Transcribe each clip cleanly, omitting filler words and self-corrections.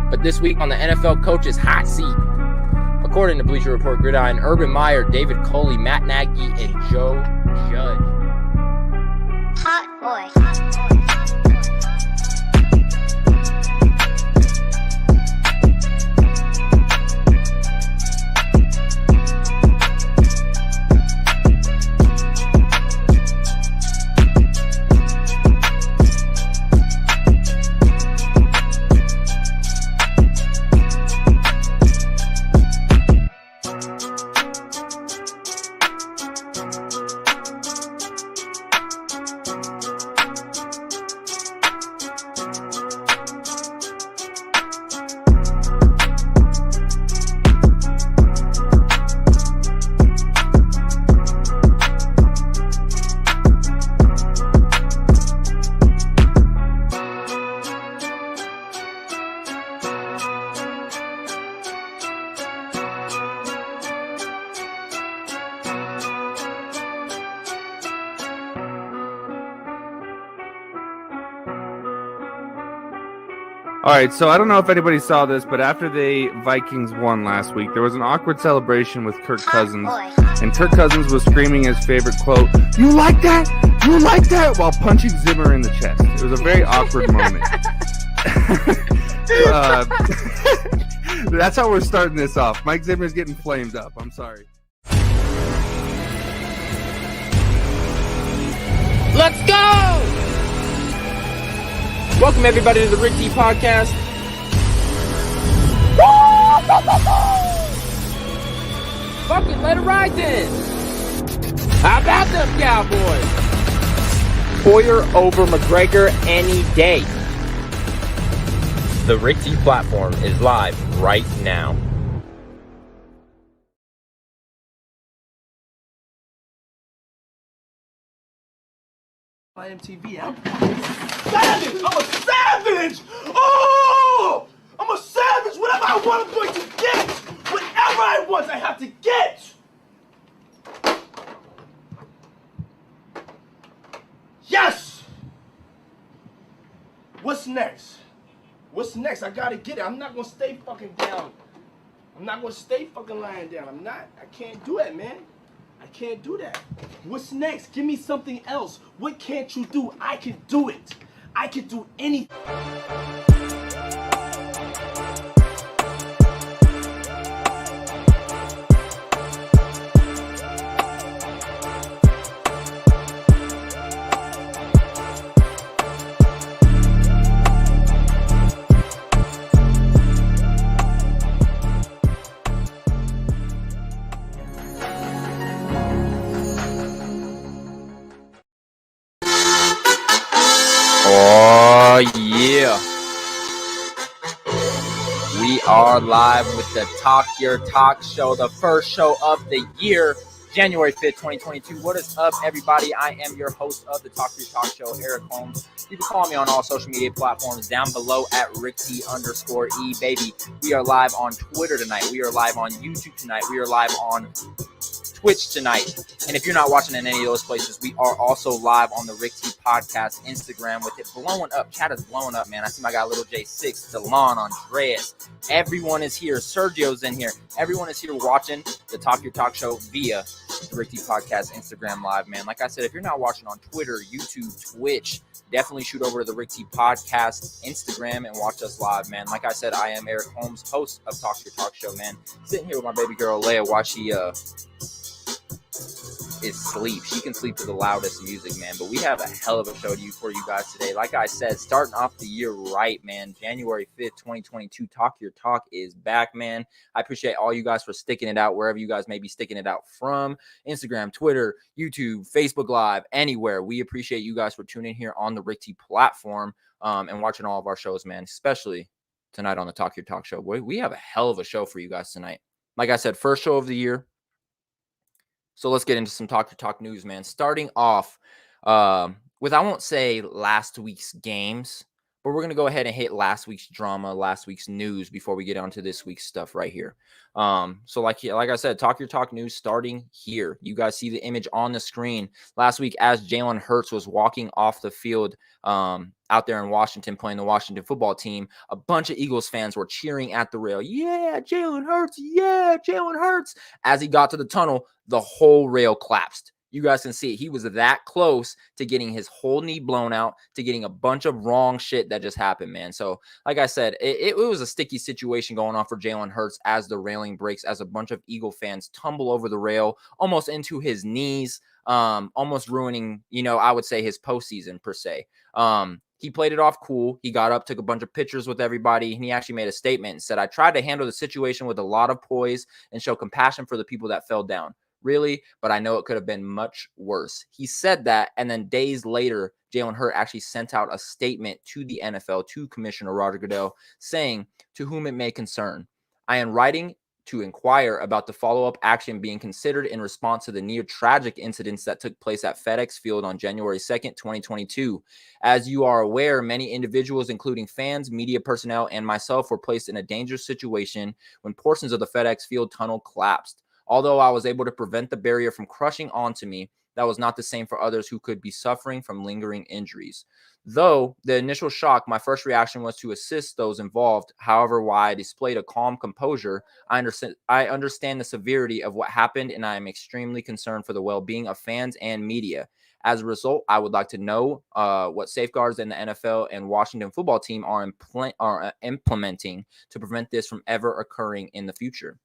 But this week on the NFL Coaches Hot Seat, according to Bleacher Report, Gridiron, Urban Meyer, David Coley, Matt Nagy, and Joe Judge. Hot boy. All right, so I don't know if anybody saw this, but after the Vikings won last week, there was an awkward celebration with Kirk Cousins, and Kirk Cousins was screaming his favorite quote, "You like that? You like that?" while punching Zimmer in the chest. It was a very awkward moment. That's how we're starting this off. Mike Zimmer's getting flamed up. I'm sorry. Let's go! Welcome, everybody, to the Rick D Podcast. Fucking let it ride then. How about them Cowboys? Poyer over McGregor any day. The Rick D platform is live right now. IMTV out. Savage! I'm a savage! Oh! I'm a savage! Whatever I want, I'm going to get! Whatever I want, I have to get! Yes! What's next? What's next? I gotta get it. I'm not gonna stay fucking down. I'm not gonna stay fucking lying down. I'm not. I can't do it, man. I can't do that. What's next? Give me something else. What can't you do? I can do it. I can do anything. Oh, yeah. We are live with the Talk Your Talk show, the first show of the year, January 5th, 2022. What is up, everybody? I am your host of the Talk Your Talk show, Eric Holmes. You can follow me on all social media platforms down below at RickT_E, baby. We are live on Twitter tonight. We are live on YouTube tonight. We are live on Twitch tonight. And if you're not watching in any of those places, we are also live on the Rick T Podcast Instagram with it blowing up. Chat is blowing up, man. I see my guy Little J6, Delon, Andreas. Everyone is here. Sergio's in here. Everyone is here watching the Talk Your Talk show via the Rick T Podcast Instagram live, man. Like I said, if you're not watching on Twitter, YouTube, Twitch, definitely shoot over to the Rick T Podcast Instagram and watch us live, man. Like I said, I am Eric Holmes, host of Talk Your Talk show, man. Sitting here with my baby girl Leia while she is sleep. She can sleep to the loudest music, man. But we have a hell of a show for you guys today. Like I said, starting off the year right, man. January 5th, 2022. Talk Your Talk is back, man. I appreciate all you guys for sticking it out wherever you guys may be sticking it out from. Instagram, Twitter, YouTube, Facebook Live, anywhere. We appreciate you guys for tuning here on the Rick T platform and watching all of our shows, man. Especially tonight on the Talk Your Talk show. Boy, we have a hell of a show for you guys tonight. Like I said, first show of the year. So let's get into some Talk Your Talk news, man. Starting off with, I won't say last week's games, But we're going to go ahead and hit last week's drama, last week's news before we get on to this week's stuff right here. So like I said, Talk Your Talk news starting here. You guys see the image on the screen. Last week, as Jalen Hurts was walking off the field out there in Washington playing the Washington football team, a bunch of Eagles fans were cheering at the rail. Yeah, Jalen Hurts. Yeah, Jalen Hurts. As he got to the tunnel, the whole rail collapsed. You guys can see it. He was that close to getting his whole knee blown out, to getting a bunch of wrong shit that just happened, man. So, like I said, it was a sticky situation going on for Jalen Hurts as the railing breaks, as a bunch of Eagle fans tumble over the rail, almost into his knees, almost ruining, I would say his postseason per se. He played it off cool. He got up, took a bunch of pictures with everybody, and he actually made a statement and said, "I tried to handle the situation with a lot of poise and show compassion for the people that fell down. Really, but I know it could have been much worse." He said that, and then days later, Jalen Hurts actually sent out a statement to the NFL, to Commissioner Roger Goodell, saying, "To whom it may concern, I am writing to inquire about the follow-up action being considered in response to the near tragic incidents that took place at FedEx Field on January 2nd, 2022. As you are aware, many individuals, including fans, media personnel, and myself, were placed in a dangerous situation when portions of the FedEx Field tunnel collapsed. Although I was able to prevent the barrier from crushing onto me, that was not the same for others who could be suffering from lingering injuries. Though the initial shock, my first reaction was to assist those involved. However, while I displayed a calm composure, I understand the severity of what happened, and I am extremely concerned for the well-being of fans and media. As a result, I would like to know what safeguards in the NFL and Washington football team are implementing to prevent this from ever occurring in the future.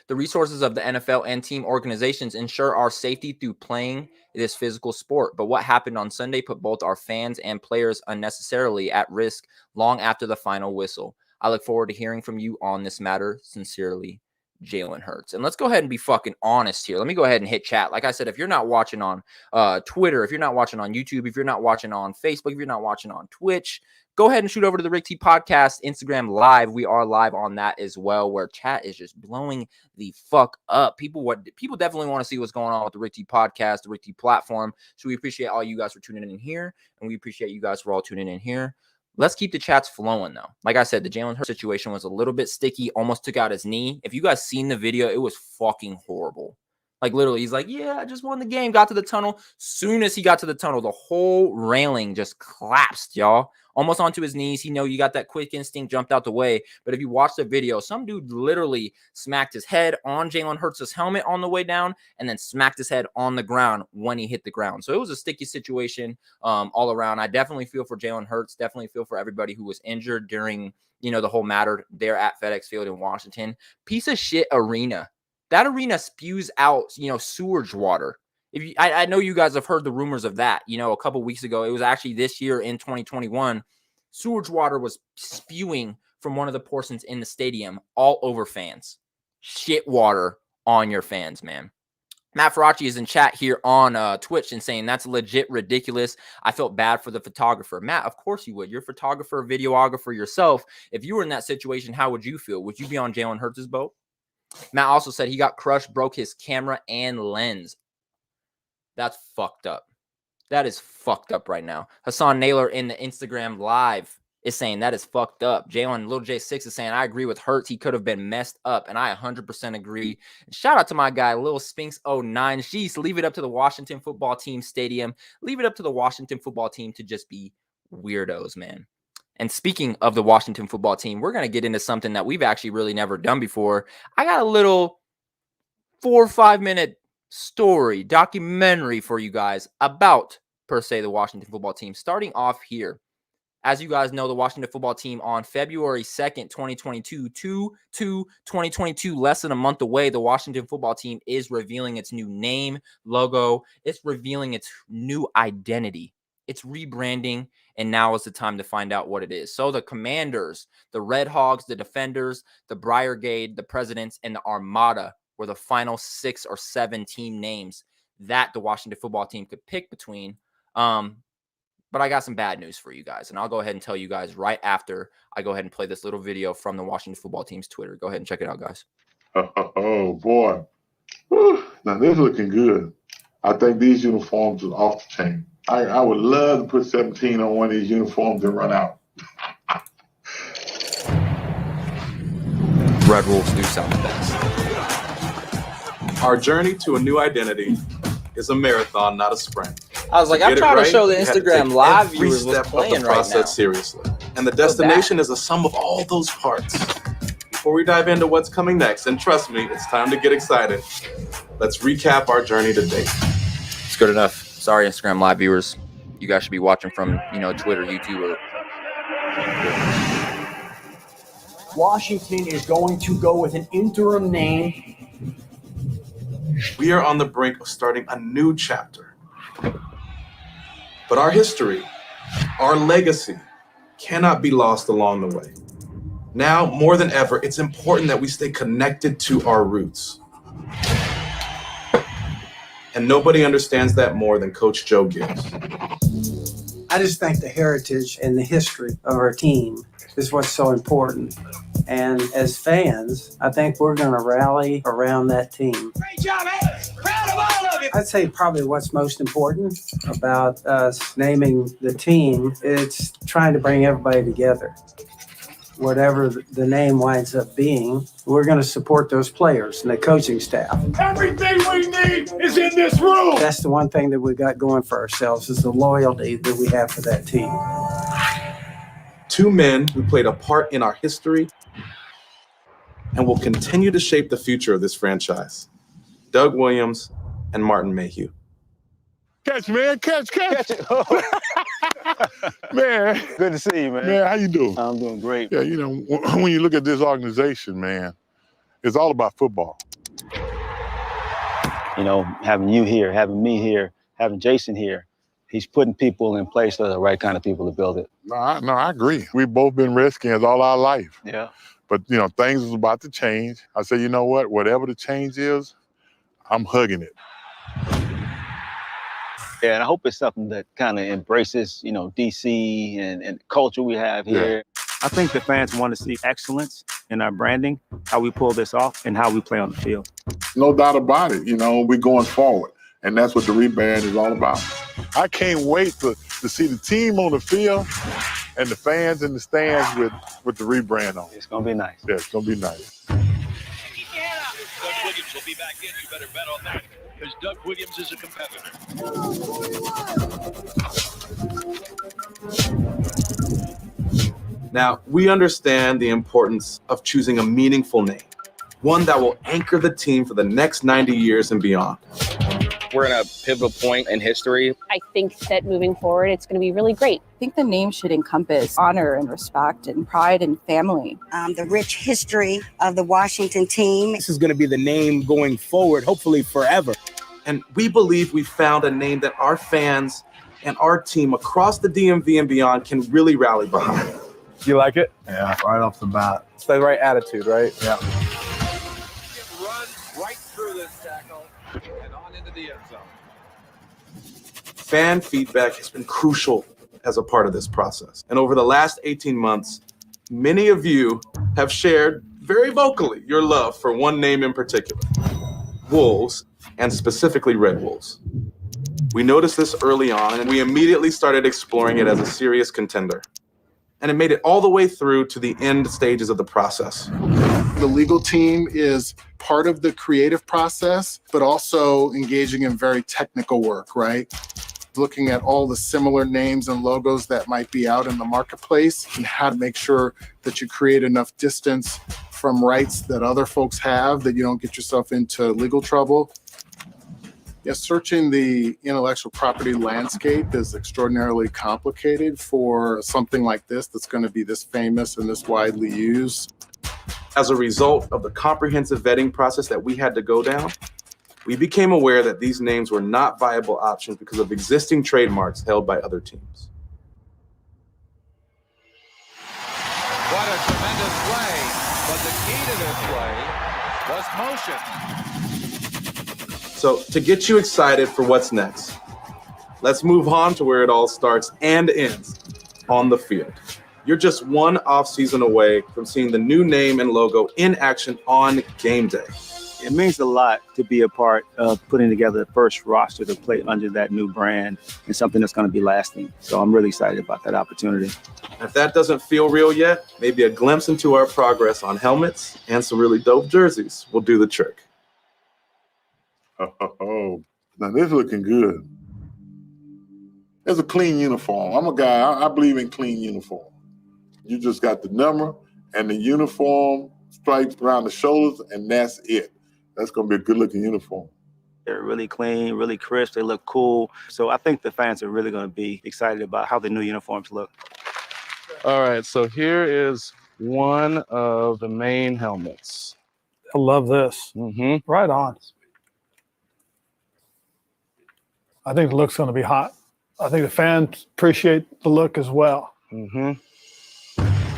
The resources of the NFL and team organizations ensure our safety through playing this physical sport. But what happened on Sunday put both our fans and players unnecessarily at risk long after the final whistle. I look forward to hearing from you on this matter. Sincerely, Jalen Hurts." And let's go ahead and be fucking honest here. Let me go ahead and hit chat. Like I said, if you're not watching on Twitter, if you're not watching on YouTube, if you're not watching on Facebook, if you're not watching on Twitch, go ahead and shoot over to the Rick T Podcast Instagram Live. We are live on that as well, where chat is just blowing the fuck up. People definitely want to see what's going on with the Rick T Podcast, the Rick T platform. So we appreciate all you guys for tuning in here, and we appreciate you guys for all tuning in here. Let's keep the chats flowing, though. Like I said, the Jalen Hurts situation was a little bit sticky, almost took out his knee. If you guys seen the video, it was fucking horrible. Like, literally, he's like, "Yeah, I just won the game." Got to the tunnel. Soon as he got to the tunnel, the whole railing just collapsed, y'all. Almost onto his knees. You got that quick instinct, jumped out the way. But if you watch the video, some dude literally smacked his head on Jalen Hurts' helmet on the way down and then smacked his head on the ground when he hit the ground. So it was a sticky situation all around. I definitely feel for Jalen Hurts. Definitely feel for everybody who was injured during, the whole matter there at FedEx Field in Washington. Piece of shit arena. That arena spews out, sewage water. I know you guys have heard the rumors of that, a couple weeks ago. It was actually this year in 2021. Sewage water was spewing from one of the portions in the stadium all over fans. Shit water on your fans, man. Matt Faraci is in chat here on Twitch and saying that's legit ridiculous. I felt bad for the photographer. Matt, of course you would. You're a photographer, videographer yourself. If you were in that situation, how would you feel? Would you be on Jalen Hurts' boat? Matt also said he got crushed, broke his camera and lens. That's fucked up. That is fucked up right now. Hassan Naylor in the Instagram Live is saying that is fucked up. Jalen, Lil J6 is saying, I agree with Hurts. He could have been messed up, and I 100% agree. And shout out to my guy, Lil Spinks09. Jeez, leave it up to the Washington football team stadium. Leave it up to the Washington football team to just be weirdos, man. And speaking of the Washington football team, we're going to get into something that we've actually really never done before. I got a little 4 or 5 minute story, documentary for you guys about, per se, the Washington football team. Starting off here, as you guys know, the Washington football team on February 2nd, 2022, 2022, less than a month away, the Washington football team is revealing its new name, logo. It's revealing its new identity. It's rebranding, and now is the time to find out what it is. So the Commanders, the Red Hogs, the Defenders, the Briargate, the Presidents, and the Armada were the final 6 or 7 team names that the Washington football team could pick between. But I got some bad news for you guys, and I'll go ahead and tell you guys right after I go ahead and play this little video from the Washington football team's Twitter. Go ahead and check it out, guys. Oh, boy. Whew. Now, this is looking good. I think these uniforms are off the chain. I would love to put 17 on one of these uniforms and run out. Red Wolves do sound the best. Our journey to a new identity is a marathon, not a sprint. I was like, I'm trying to show the Instagram live every viewers what's step of playing the right process now. seriously. And the destination is a sum of all those parts. Before we dive into what's coming next, and trust me, it's time to get excited, let's recap our journey to date. It's good enough. Sorry, Instagram live viewers. You guys should be watching from, Twitter, YouTube, or Washington is going to go with an interim name. We are on the brink of starting a new chapter. But our history, our legacy, cannot be lost along the way. Now, more than ever, it's important that we stay connected to our roots. And nobody understands that more than Coach Joe Gibbs. I just think the heritage and the history of our team is what's so important. And as fans, I think we're going to rally around that team. Great job, man. Proud of all of you. I'd say probably what's most important about us naming the team, it's trying to bring everybody together. Whatever the name winds up being, we're going to support those players and the coaching staff. Everything we need is in this room. That's the one thing that we've got going for ourselves is the loyalty that we have for that team. Two men who played a part in our history and will continue to shape the future of this franchise. Doug Williams and Martin Mayhew. Catch, man. Catch. Man. Good to see you, man. Man, how you doing? I'm doing great. Yeah, when you look at this organization, man, it's all about football. Having you here, having me here, having Jason here, he's putting people in place that are the right kind of people to build it. No, I agree. We've both been Redskins all our life. Yeah. But, things is about to change. I said, you know what? Whatever the change is, I'm hugging it. Yeah, and I hope it's something that kind of embraces, DC and the culture we have here. Yeah. I think the fans want to see excellence in our branding, how we pull this off, and how we play on the field. No doubt about it. We're going forward. And that's what the rebrand is all about. I can't wait to see the team on the field and the fans in the stands with the rebrand on. It's going to be nice. Yeah, it's going to be nice. Doug Williams will be back in. You better bet on that, because Doug Williams is a competitor. Now, we understand the importance of choosing a meaningful name, one that will anchor the team for the next 90 years and beyond. We're in a pivotal point in history. I think that moving forward, it's going to be really great. I think the name should encompass honor and respect and pride and family. The rich history of the Washington team. This is going to be the name going forward, hopefully forever. And we believe we found a name that our fans and our team across the DMV and beyond can really rally behind. You like it? Yeah, right off the bat. It's the right attitude, right? Yeah. Run right through this tackle and on into the end zone. Fan feedback has been crucial as a part of this process. And over the last 18 months, many of you have shared very vocally your love for one name in particular, Wolves, and specifically Red Wolves. We noticed this early on, and we immediately started exploring it as a serious contender. And it made it all the way through to the end stages of the process. The legal team is part of the creative process, but also engaging in very technical work, right? Looking at all the similar names and logos that might be out in the marketplace and how to make sure that you create enough distance from rights that other folks have, that you don't get yourself into legal trouble. Yeah, searching the intellectual property landscape is extraordinarily complicated for something like this that's going to be this famous and this widely used. As a result of the comprehensive vetting process that we had to go down, we became aware that these names were not viable options because of existing trademarks held by other teams. What a tremendous play, but the key to this play was motion. So to get you excited for what's next, let's move on to where it all starts and ends, on the field. You're just one off-season away from seeing the new name and logo in action on game day. It means a lot to be a part of putting together the first roster to play under that new brand and something that's going to be lasting. So I'm really excited about that opportunity. If that doesn't feel real yet, maybe a glimpse into our progress on helmets and some really dope jerseys will do the trick. Oh, now this is looking good. It's a clean uniform. I'm a guy, I believe in clean uniform. You just got the number and the uniform stripes around the shoulders, and that's it. That's going to be a good-looking uniform. They're really clean, really crisp. They look cool. So I think the fans are really going to be excited about how the new uniforms look. All right, so here is one of the main helmets. I love this. Mm-hmm. Right on. I think the look's going to be hot. I think the fans appreciate the look as well. Mm-hmm.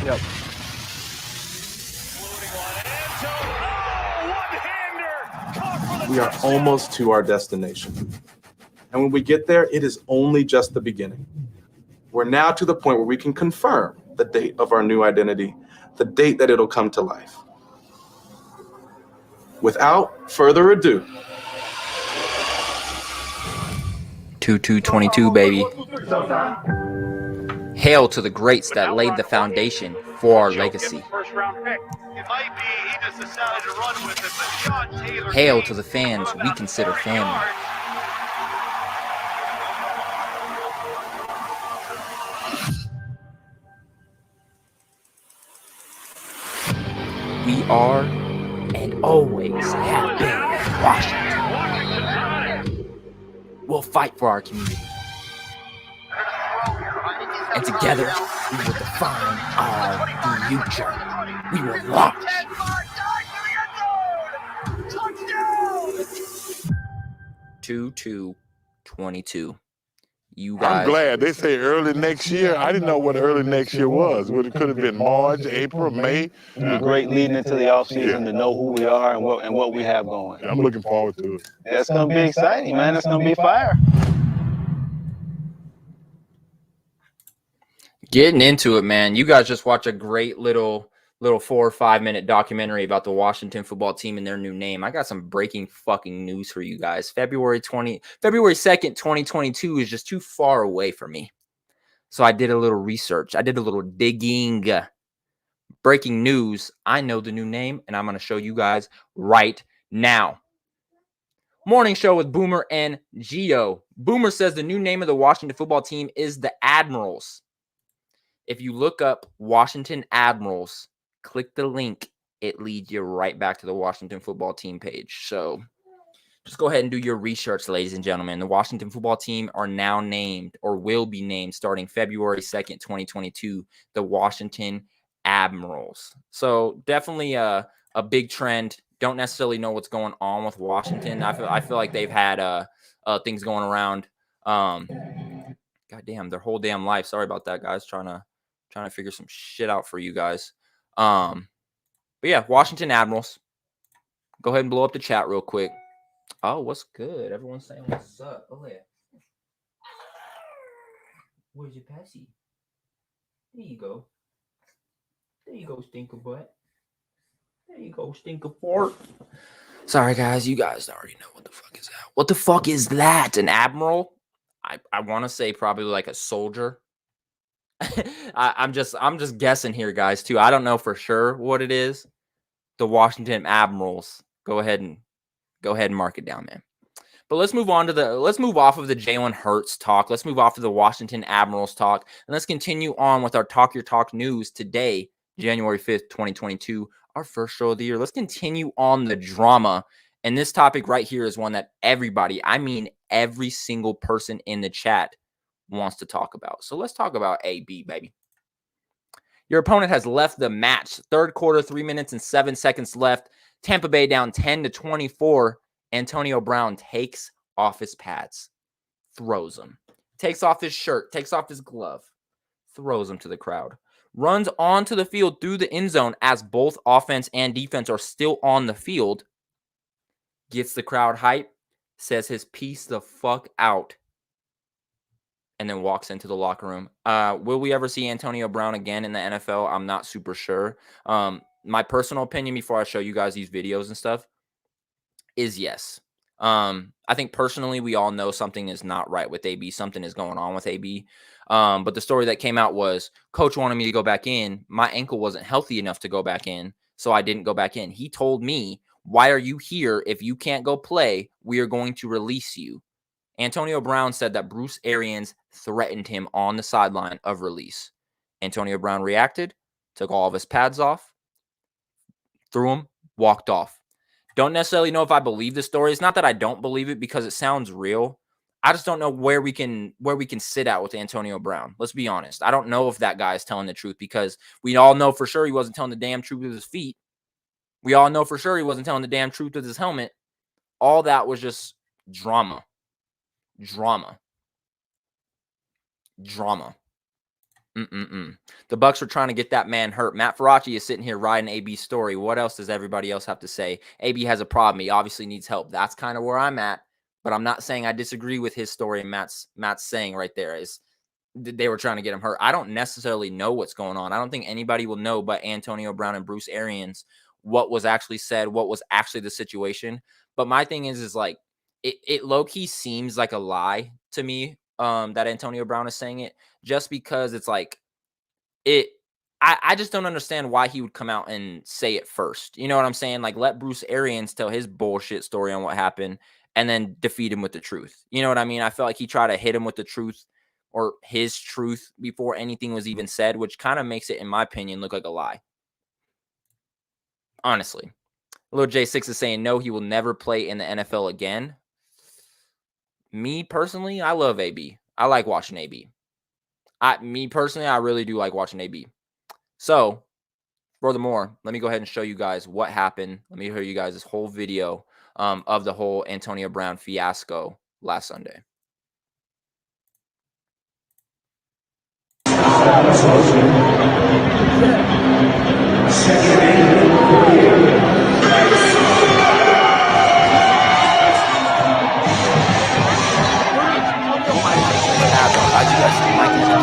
Yep. We are almost to our destination. And when we get there, it is only just the beginning. We're now to the point where we can confirm the date of our new identity, the date that it'll come to life. Without further ado, 2222, baby. Hail to the greats that laid the foundation for our legacy. Hail to the fans we consider family. We are and always have been Washington. We'll fight for our community. And together, we will define our future. We will launch. 2222. You guys. I'm glad. They say early next year. I didn't know what early next year was. It could have been March, April, May. It'd be great leading into the offseason to know who we are and what we have going. I'm looking forward to it. That's going to be exciting, man. That's going to be fire. Getting into it, man. You guys just watch a great little 4 or 5 minute documentary about the Washington football team and their new name. I got some breaking fucking news for you guys. February 2nd, 2022 is just too far away for me. So I did a little research. I did a little digging. Breaking news. I know the new name, and I'm going to show you guys right now. Morning show with Boomer and Gio. Boomer says the new name of the Washington football team is the Admirals. If you look up Washington Admirals, click the link. It leads you right back to the Washington football team page. So just go ahead and do your research, ladies and gentlemen. The Washington football team are now named or will be named starting February 2nd, 2022, the Washington Admirals. So definitely a big trend. Don't necessarily know what's going on with Washington. I feel like they've had things going around. Goddamn, their whole damn life. Sorry about that, guys. Trying to figure some shit out for you guys. But yeah, Washington Admirals. Go ahead and blow up the chat real quick. Oh, what's good? Everyone's saying what's up. Oh yeah. Where's your Pepsi? There you go. There you go, stinker butt. There you go, stinker fort. Sorry, guys. You guys already know what the fuck is that. What the fuck is that? An admiral? I want to say probably like a soldier. I'm just guessing here, guys, too. I don't know for sure what it is. The Washington Admirals. Go ahead and mark it down, man. But let's move off of the Jalen Hurts talk. Let's move off of the Washington Admirals talk. And let's continue on with our Talk Your Talk news today, January 5th, 2022, our first show of the year. Let's continue on the drama. And this topic right here is one that everybody, I mean every single person in the chat, wants to talk about. So let's talk about AB, baby. Your opponent has left the match. Third quarter, 3 minutes and 7 seconds left. Tampa Bay down 10-24. Antonio Brown takes off his pads, throws them, takes off his shirt, takes off his glove, throws them to the crowd, runs onto the field through the end zone as both offense and defense are still on the field, gets the crowd hype, says his piece the fuck out, and then walks into the locker room. Will we ever see Antonio Brown again in the NFL? I'm not super sure. My personal opinion before I show you guys these videos and stuff, is yes. I think personally, we all know something is not right with AB. Something is going on with AB. But the story that came out was coach wanted me to go back in. My ankle wasn't healthy enough to go back in, so I didn't go back in. He told me, why are you here? If you can't go play, we are going to release you. Antonio Brown said that Bruce Arians threatened him on the sideline of release. Antonio Brown reacted, took all of his pads off, threw them, walked off. Don't necessarily know if I believe the story. It's not that I don't believe it because it sounds real. I just don't know where we can sit at with Antonio Brown. Let's be honest. I don't know if that guy is telling the truth because we all know for sure he wasn't telling the damn truth with his feet. We all know for sure he wasn't telling the damn truth with his helmet. All that was just drama. Drama. The Bucs are trying to get that man hurt. Matt Faraci is sitting here riding AB's story. What else does everybody else have to say? AB has a problem. He obviously needs help. That's kind of where I'm at. But I'm not saying I disagree with his story. And Matt's saying right there is they were trying to get him hurt. I don't necessarily know what's going on. I don't think anybody will know but Antonio Brown and Bruce Arians what was actually said, what was actually the situation. But my thing is like it low-key seems like a lie to me that Antonio Brown is saying it, just because it's like I just don't understand why he would come out and say it first. You know what I'm saying? Like, let Bruce Arians tell his bullshit story on what happened and then defeat him with the truth. You know what I mean? I felt like he tried to hit him with the truth or his truth before anything was even said, which kind of makes it, in my opinion, look like a lie. Honestly. Lil J6 is saying, no, he will never play in the NFL again. Me, personally, I love AB. I like watching AB. Me, personally, I really do like watching AB. So, furthermore, let me go ahead and show you guys what happened. Let me show you guys this whole video of the whole Antonio Brown fiasco last Sunday.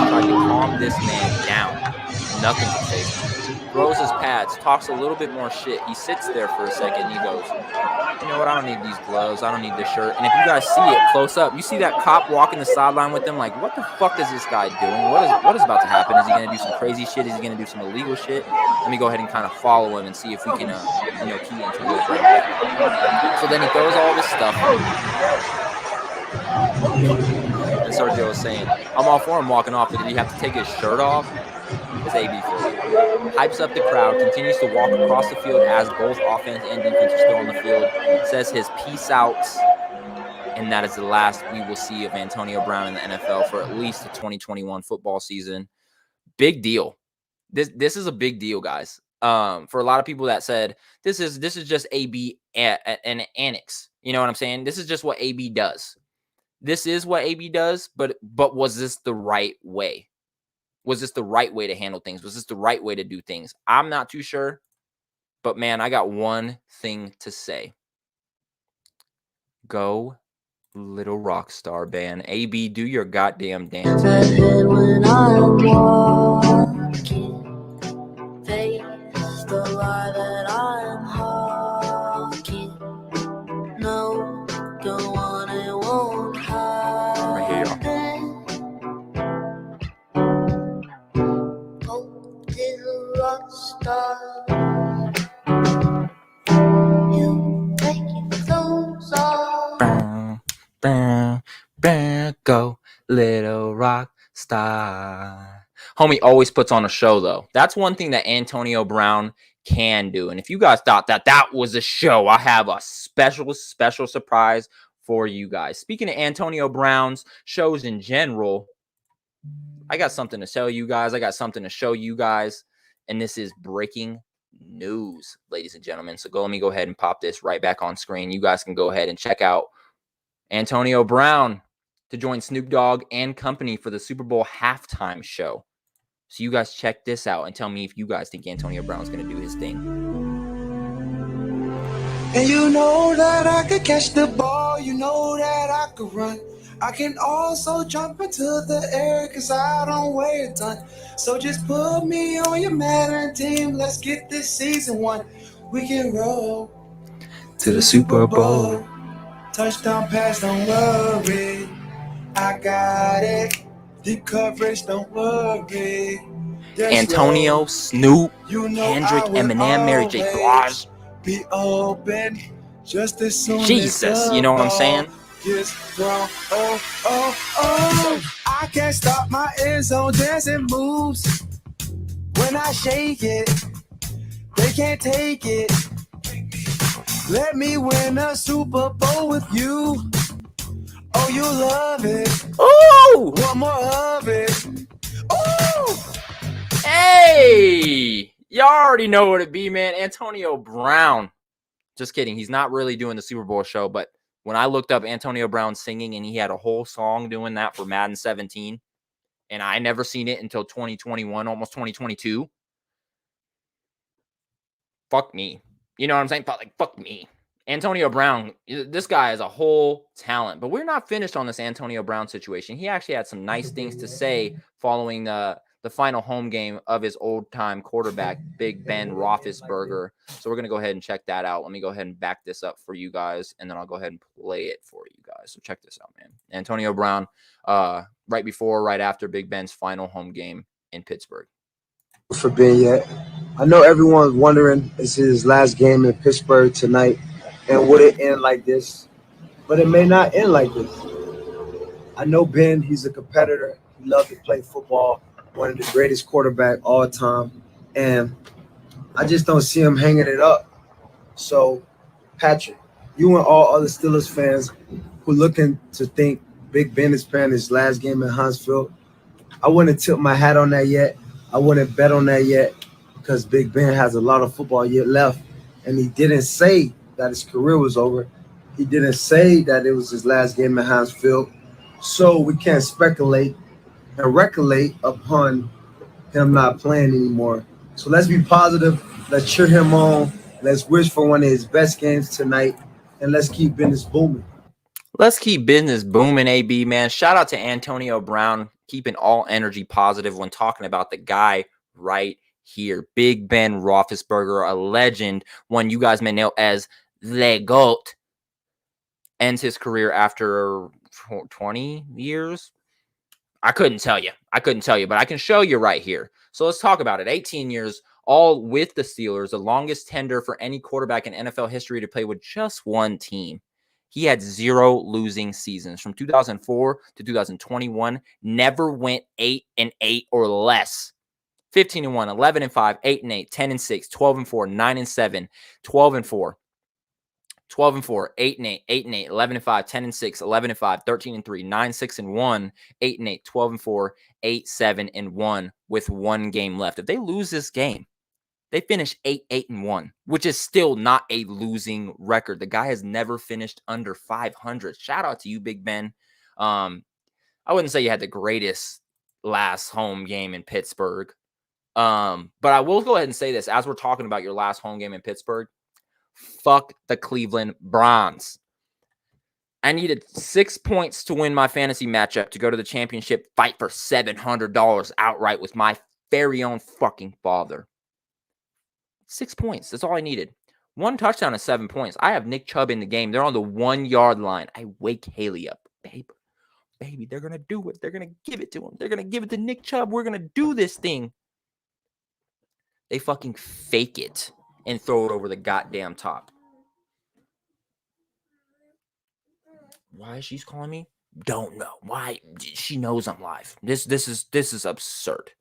Tried to calm this man down. Nothing to say. Throws his pads, talks a little bit more shit. He sits there for a second and he goes, you know what, I don't need these gloves. I don't need this shirt. And if you guys see it close up, you see that cop walking the sideline with them. Like, what the fuck is this guy doing? What is about to happen? Is he going to do some crazy shit? Is he going to do some illegal shit? Let me go ahead and kind of follow him and see if we can, key into it. So then he throws all this stuff. And Sergio was saying, I'm all for him walking off, but did he have to take his shirt off? It's AB for you. Hypes up the crowd, continues to walk across the field as both offense and defense are still on the field, says his peace outs, and that is the last we will see of Antonio Brown in the NFL for at least the 2021 football season. Big deal. This is a big deal, guys. For a lot of people that said this is just AB an annex. You know what I'm saying? This is just what AB does. This is what AB does, but was this the right way? Was this the right way to handle things? Was this the right way to do things? I'm not too sure, but man, I got one thing to say. Go Little Rock Star Band. AB, do your goddamn dance. When I'm walking, face the lie that I'm hawking. No, don't want it, won't happen. Right here, y'all. Rockstar. You take your clothes off. Go Little Rock Star. Homie always puts on a show, though. That's one thing that Antonio Brown can do. And if you guys thought that was a show, I have a special surprise for you guys. Speaking of Antonio Brown's shows in general, I got something to tell you guys. I got something to show you guys. And this is breaking news, ladies and gentlemen. So let me go ahead and pop this right back on screen. You guys can go ahead and check out Antonio Brown to join Snoop Dogg and company for the Super Bowl halftime show. So you guys check this out and tell me if you guys think Antonio Brown's going to do his thing. And you know that I could catch the ball. You know that I could run. I can also jump into the air because I don't weigh a ton. So just put me on your Madden team. Let's get this season one. We can roll. to the Super Bowl. Touchdown pass, don't worry. I got it. Deep coverage, don't worry. Antonio, Snoop, Kendrick, Eminem, Mary J. Blige. Be open just as soon Jesus, you know what I'm saying? I can't stop my end zone dancing moves. When I shake it, they can't take it. Let me win a Super Bowl with you. Oh, you love it. Ooh! One more of it. Ooh! Hey! Y'all already know what it be, man. Antonio Brown. Just kidding. He's not really doing the Super Bowl show, but when I looked up Antonio Brown singing and he had a whole song doing that for Madden 17, and I never seen it until 2021, almost 2022. Fuck me. You know what I'm saying? Fuck me. Antonio Brown, this guy is a whole talent, but we're not finished on this Antonio Brown situation. He actually had some nice things to say following the final home game of his old-time quarterback, Big Ben Roethlisberger. So we're going to go ahead and check that out. Let me go ahead and back this up for you guys, and then I'll go ahead and play it for you guys. So check this out, man. Antonio Brown, right after Big Ben's final home game in Pittsburgh. For Ben yet. I know everyone's wondering, is his last game in Pittsburgh tonight, and would it end like this? But it may not end like this. I know Ben, he's a competitor. He loves to play football, one of the greatest quarterback all time, and I just don't see him hanging it up. So, Patrick, you and all other Steelers fans who looking to think Big Ben is playing his last game in Huntsville, I wouldn't tip my hat on that yet. I wouldn't bet on that yet because Big Ben has a lot of football yet left, and he didn't say that his career was over. He didn't say that it was his last game in Huntsville, so we can't speculate and recollect upon him not playing anymore. So let's be positive. Let's cheer him on. Let's wish for one of his best games tonight, and let's keep business booming. Let's keep business booming, AB, man. Shout out to Antonio Brown, keeping all energy positive when talking about the guy right here. Big Ben Roethlisberger, a legend, one you guys may know as the GOAT, ends his career after 20 years. I couldn't tell you, but I can show you right here. So let's talk about it. 18 years, all with the Steelers, the longest tenure for any quarterback in NFL history to play with just one team. He had 0 losing seasons from 2004 to 2021. Never went 8-8 or less. 15-1, 11-5, 8-8, 10-6, 12-4, 9-7, 12-4. 12-4, 8-8, 8-8, 11-5, 10-6, 11-5, 13-3, 9-6-1, 8-8, 12-4, 8-7-1 with one game left. If they lose this game, they finish 8-8-1, which is still not a losing record. The guy has never finished under 500. Shout out to you, Big Ben. I wouldn't say you had the greatest last home game in Pittsburgh. But I will go ahead and say this. As we're talking about your last home game in Pittsburgh, fuck the Cleveland Browns. I needed 6 points to win my fantasy matchup to go to the championship, fight for $700 outright with my very own fucking father. 6 points. That's all I needed. 1 touchdown is 7 points. I have Nick Chubb in the game. They're on the 1-yard line. I wake Haley up. Baby, they're going to do it. They're going to give it to him. They're going to give it to Nick Chubb. We're going to do this thing. They fucking fake it and throw it over the goddamn top. Why she's calling me? Don't know. Why? She knows I'm live. This is absurd.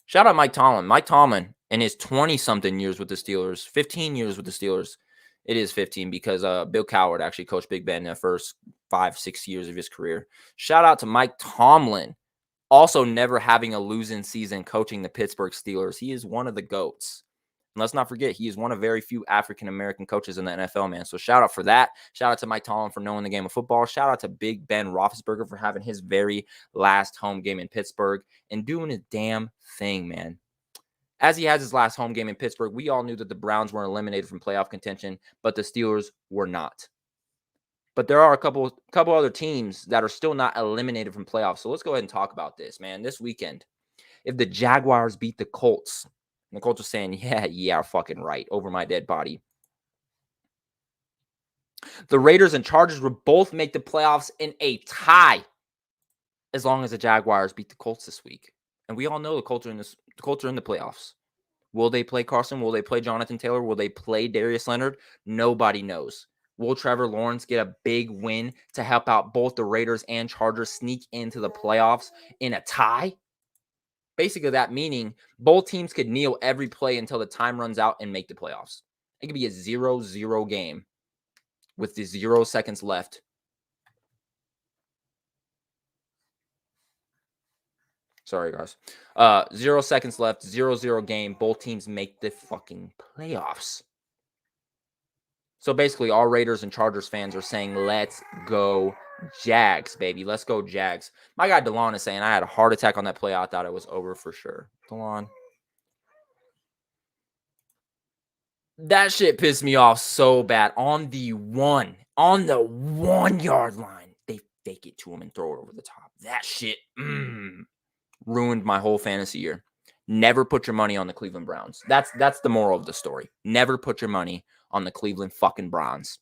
Shout out Mike Tomlin. Mike Tomlin in his 20-something years with the Steelers, 15 years with the Steelers. It is 15 because Bill Coward actually coached Big Ben in the first 5-6 years of his career. Shout out to Mike Tomlin, also never having a losing season coaching the Pittsburgh Steelers. He is one of the GOATs. And let's not forget, he is one of very few African-American coaches in the NFL, man. So shout out for that. Shout out to Mike Tomlin for knowing the game of football. Shout out to Big Ben Roethlisberger for having his very last home game in Pittsburgh and doing his damn thing, man. As he has his last home game in Pittsburgh, we all knew that the Browns were eliminated from playoff contention, but the Steelers were not. But there are a couple other teams that are still not eliminated from playoffs. So let's go ahead and talk about this, man. This weekend, if the Jaguars beat the Colts, and the Colts are saying, yeah, fucking right, over my dead body. The Raiders and Chargers will both make the playoffs in a tie as long as the Jaguars beat the Colts this week. And we all know the Colts are in the playoffs. Will they play Carson? Will they play Jonathan Taylor? Will they play Darius Leonard? Nobody knows. Will Trevor Lawrence get a big win to help out both the Raiders and Chargers sneak into the playoffs in a tie? Basically, that meaning both teams could kneel every play until the time runs out and make the playoffs. It could be a 0-0 game with the 0 seconds left. Sorry, guys. 0 seconds left, 0-0 game. Both teams make the fucking playoffs. So basically, all Raiders and Chargers fans are saying, let's go Jags, baby. Let's go Jags. My guy DeLon is saying, I had a heart attack on that play. I thought it was over for sure. DeLon. That shit pissed me off so bad. On the 1 yard line, they fake it to him and throw it over the top. That shit ruined my whole fantasy year. Never put your money on the Cleveland Browns. That's the moral of the story. Never put your money on the Cleveland fucking Browns.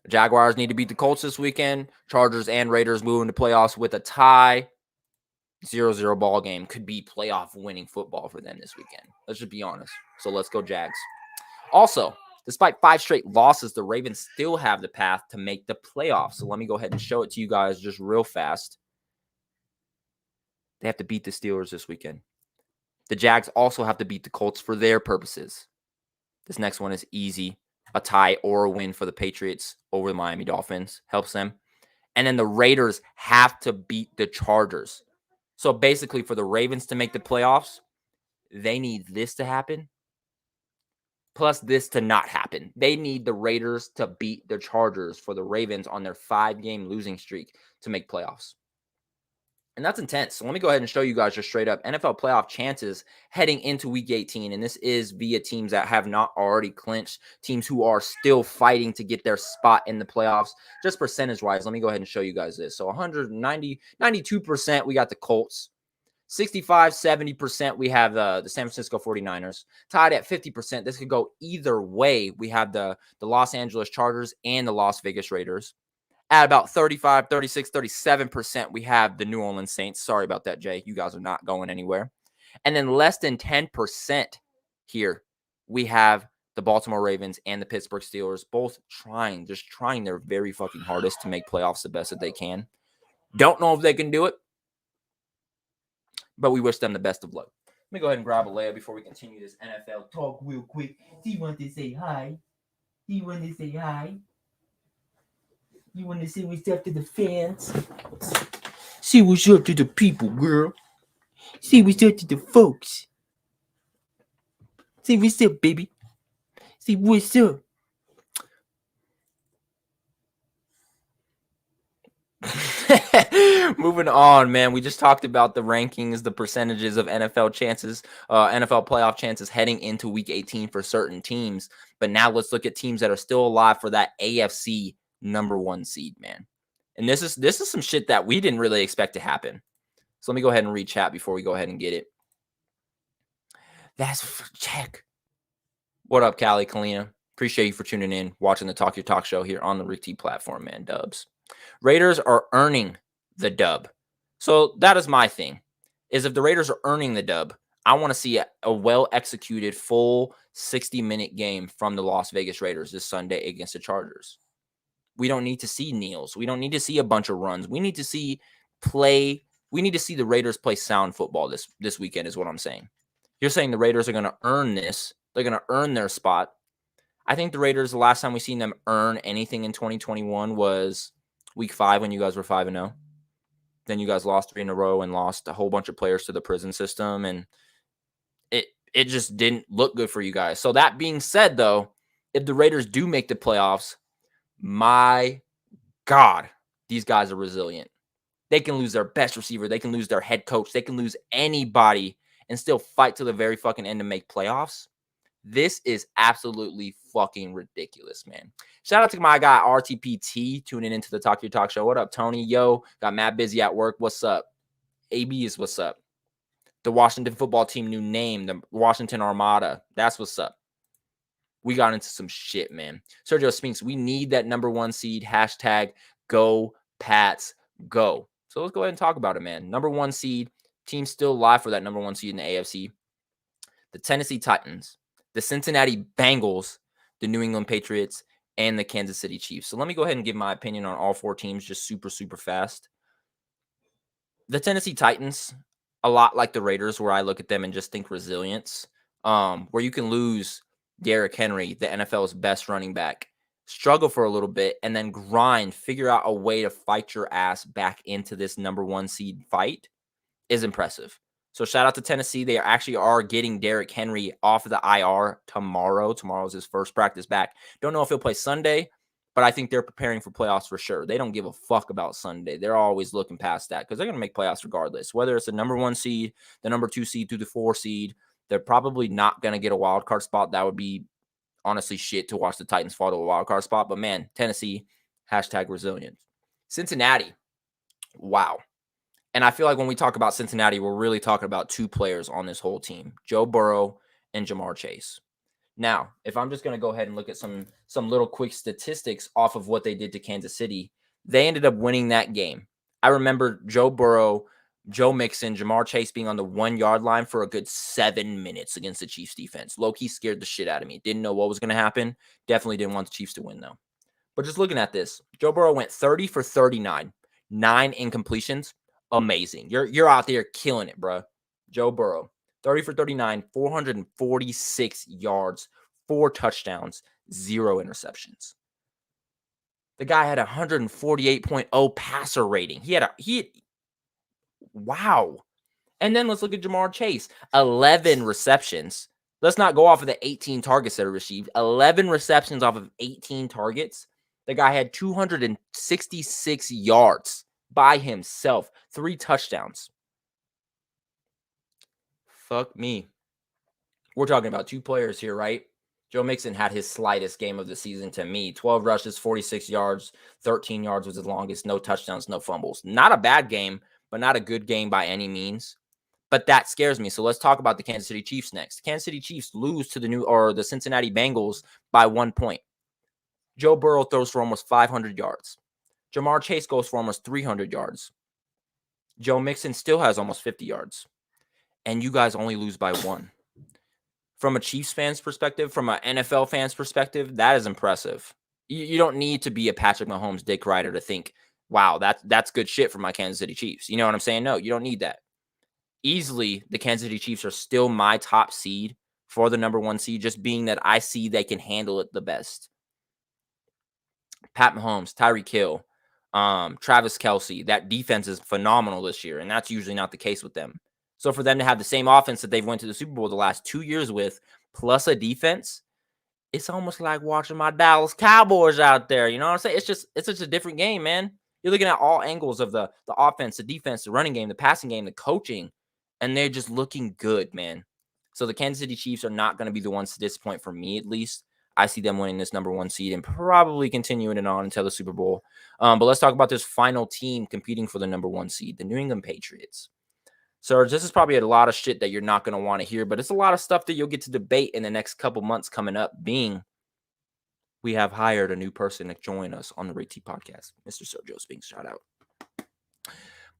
Jaguars need to beat the Colts this weekend. Chargers and Raiders move into playoffs with a tie. 0-0 ball game could be playoff winning football for them this weekend. Let's just be honest. So let's go Jags. Also, despite 5 straight losses, the Ravens still have the path to make the playoffs. So let me go ahead and show it to you guys just real fast. They have to beat the Steelers this weekend. The Jags also have to beat the Colts for their purposes. This next one is easy. A tie or a win for the Patriots over the Miami Dolphins helps them. And then the Raiders have to beat the Chargers. So basically, for the Ravens to make the playoffs, they need this to happen, plus this to not happen. They need the Raiders to beat the Chargers for the Ravens on their 5-game losing streak to make playoffs. And that's intense. So let me go ahead and show you guys just straight up NFL playoff chances heading into Week 18. And this is via teams that have not already clinched, teams who are still fighting to get their spot in the playoffs. Just percentage-wise, let me go ahead and show you guys this. So 92%, we got the Colts. 65-70%, we have the San Francisco 49ers. Tied at 50%. This could go either way. We have the Los Angeles Chargers and the Las Vegas Raiders. At about 35, 36, 37%, we have the New Orleans Saints. Sorry about that, Jay. You guys are not going anywhere. And then less than 10% here, we have the Baltimore Ravens and the Pittsburgh Steelers, both trying their very fucking hardest to make playoffs the best that they can. Don't know if they can do it, but we wish them the best of luck. Let me go ahead and grab a layup before we continue this NFL talk real quick. Do you want to say hi? Do you want to say hi? You want to say what's up to the fans? See what's up to the people, girl. See what's up to the folks. See what's up, baby. See what's up. Moving on, man. We just talked about the rankings, the percentages of NFL chances, NFL playoff chances heading into Week 18 for certain teams. But now let's look at teams that are still alive for that AFC number 1 seed, man. And this is some shit that we didn't really expect to happen. So let me go ahead and read chat before we go ahead and get it. That's for check. What up, Callie, Kalina? Appreciate you for tuning in, watching the Talk Your Talk show here on the Rick T platform, man. Dubs. Raiders are earning the dub. So that is my thing, is if the Raiders are earning the dub, I want to see a well-executed full 60-minute game from the Las Vegas Raiders this Sunday against the Chargers. We don't need to see kneels. We don't need to see a bunch of runs. We need to see play. We need to see the Raiders play sound football this weekend is what I'm saying. You're saying the Raiders are going to earn this. They're going to earn their spot. I think the Raiders, the last time we seen them earn anything in 2021 was Week 5 when you guys were 5-0. Then you guys lost 3 in a row and lost a whole bunch of players to the prison system. And it just didn't look good for you guys. So that being said, though, if the Raiders do make the playoffs, my God, these guys are resilient. They can lose their best receiver. They can lose their head coach. They can lose anybody and still fight to the very fucking end to make playoffs. This is absolutely fucking ridiculous, man. Shout out to my guy, RTPT, tuning into the Talk Your Talk show. What up, Tony? Yo, got mad busy at work. What's up? AB is what's up. The Washington football team new name, the Washington Armada. That's what's up. we got into some shit, man. Sergio Spinks, we need that number 1 seed. Hashtag go Pats go. So let's go ahead and talk about it, man. Number 1 seed, team still alive for that number 1 seed in the AFC. The Tennessee Titans, the Cincinnati Bengals, the New England Patriots, and the Kansas City Chiefs. So let me go ahead and give my opinion on all 4 teams just super, super fast. The Tennessee Titans, a lot like the Raiders, where I look at them and just think resilience, where you can lose Derrick Henry, the NFL's best running back, struggle for a little bit, and then grind, figure out a way to fight your ass back into this number 1 seed fight is impressive. So shout out to Tennessee. They actually are getting Derrick Henry off of the IR tomorrow. Tomorrow's his first practice back. Don't know if he'll play Sunday, but I think they're preparing for playoffs for sure. They don't give a fuck about Sunday. They're always looking past that because they're going to make playoffs regardless. Whether it's the number 1 seed, the number 2 seed through the 4 seed, they're probably not going to get a wild card spot. That would be honestly shit to watch the Titans fall to a wild card spot. But man, Tennessee, hashtag resilience. Cincinnati, wow. And I feel like when we talk about Cincinnati, we're really talking about 2 players on this whole team, Joe Burrow and Jamar Chase. Now, if I'm just going to go ahead and look at some little quick statistics off of what they did to Kansas City, they ended up winning that game. I remember Joe Burrow, Joe Mixon, Jamar Chase being on the 1-yard line for a good 7 minutes against the Chiefs defense. Low-key scared the shit out of me. Didn't know what was going to happen. Definitely didn't want the Chiefs to win, though. But just looking at this, Joe Burrow went 30 for 39, 9 incompletions. Amazing. You're out there killing it, bro. Joe Burrow, 30 for 39, 446 yards, 4 touchdowns, 0 interceptions. The guy had 148.0 passer rating. Wow. And then let's look at Jamar Chase. 11 receptions. Let's not go off of the 18 targets that are received. 11 receptions off of 18 targets. The guy had 266 yards by himself. 3 touchdowns. Fuck me. We're talking about 2 players here, right? Joe Mixon had his slightest game of the season to me. 12 rushes, 46 yards, 13 yards was his longest. No touchdowns, no fumbles. Not a bad game, but not a good game by any means. But that scares me. So let's talk about the Kansas City Chiefs next. The Kansas City Chiefs lose to the Cincinnati Bengals by 1 point. Joe Burrow throws for almost 500 yards. Jamar Chase goes for almost 300 yards. Joe Mixon still has almost 50 yards. And you guys only lose by 1. From a Chiefs fan's perspective, from an NFL fan's perspective, that is impressive. You don't need to be a Patrick Mahomes dick rider to think, wow, that's good shit for my Kansas City Chiefs. You know what I'm saying? No, you don't need that. Easily, the Kansas City Chiefs are still my top seed for the number 1 seed, just being that I see they can handle it the best. Pat Mahomes, Tyreek Hill, Travis Kelce, that defense is phenomenal this year, and that's usually not the case with them. So for them to have the same offense that they've went to the Super Bowl the last 2 years with, plus a defense, it's almost like watching my Dallas Cowboys out there. You know what I'm saying? It's just a different game, man. You're looking at all angles of the offense, the defense, the running game, the passing game, the coaching, and they're just looking good, man. So the Kansas City Chiefs are not going to be the ones to disappoint, for me at least. I see them winning this number 1 seed and probably continuing it on until the Super Bowl. But let's talk about this final team competing for the number 1 seed, the New England Patriots. So this is probably a lot of shit that you're not going to want to hear, but it's a lot of stuff that you'll get to debate in the next couple months coming up, being we have hired a new person to join us on the Rick T podcast. Mr. Sergio Spinks, shout out.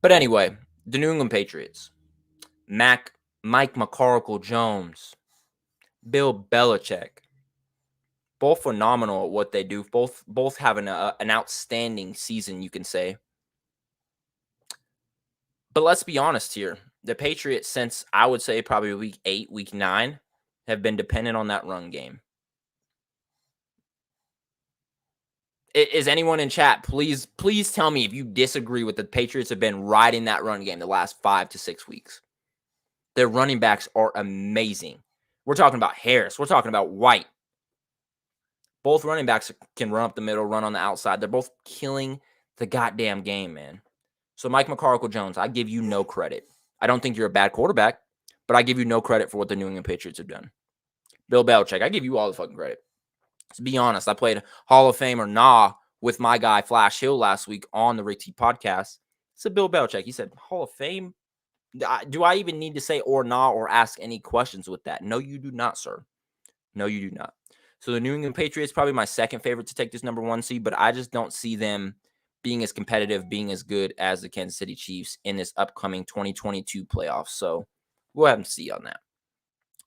But anyway, the New England Patriots, Mike McCorkle-Jones, Bill Belichick, both phenomenal at what they do. Both have an outstanding season, you can say. But let's be honest here. The Patriots, since I would say probably week 8, week 9, have been dependent on that run game. Is anyone in chat, please tell me if you disagree with the Patriots have been riding that run game the last 5 to 6 weeks. Their running backs are amazing. We're talking about Harris. We're talking about White. Both running backs can run up the middle, run on the outside. They're both killing the goddamn game, man. So Mike McCorkle-Jones, I give you no credit. I don't think you're a bad quarterback, but I give you no credit for what the New England Patriots have done. Bill Belichick, I give you all the fucking credit. To be honest, I played Hall of Fame or nah with my guy Flash Hill last week on the Rick T podcast. It's a Bill Belichick. He said, Hall of Fame? Do I even need to say or nah or ask any questions with that? No, you do not, sir. No, you do not. So the New England Patriots, probably my second favorite to take this number 1 seed, but I just don't see them being as competitive, being as good as the Kansas City Chiefs in this upcoming 2022 playoffs. So we'll have to see on that.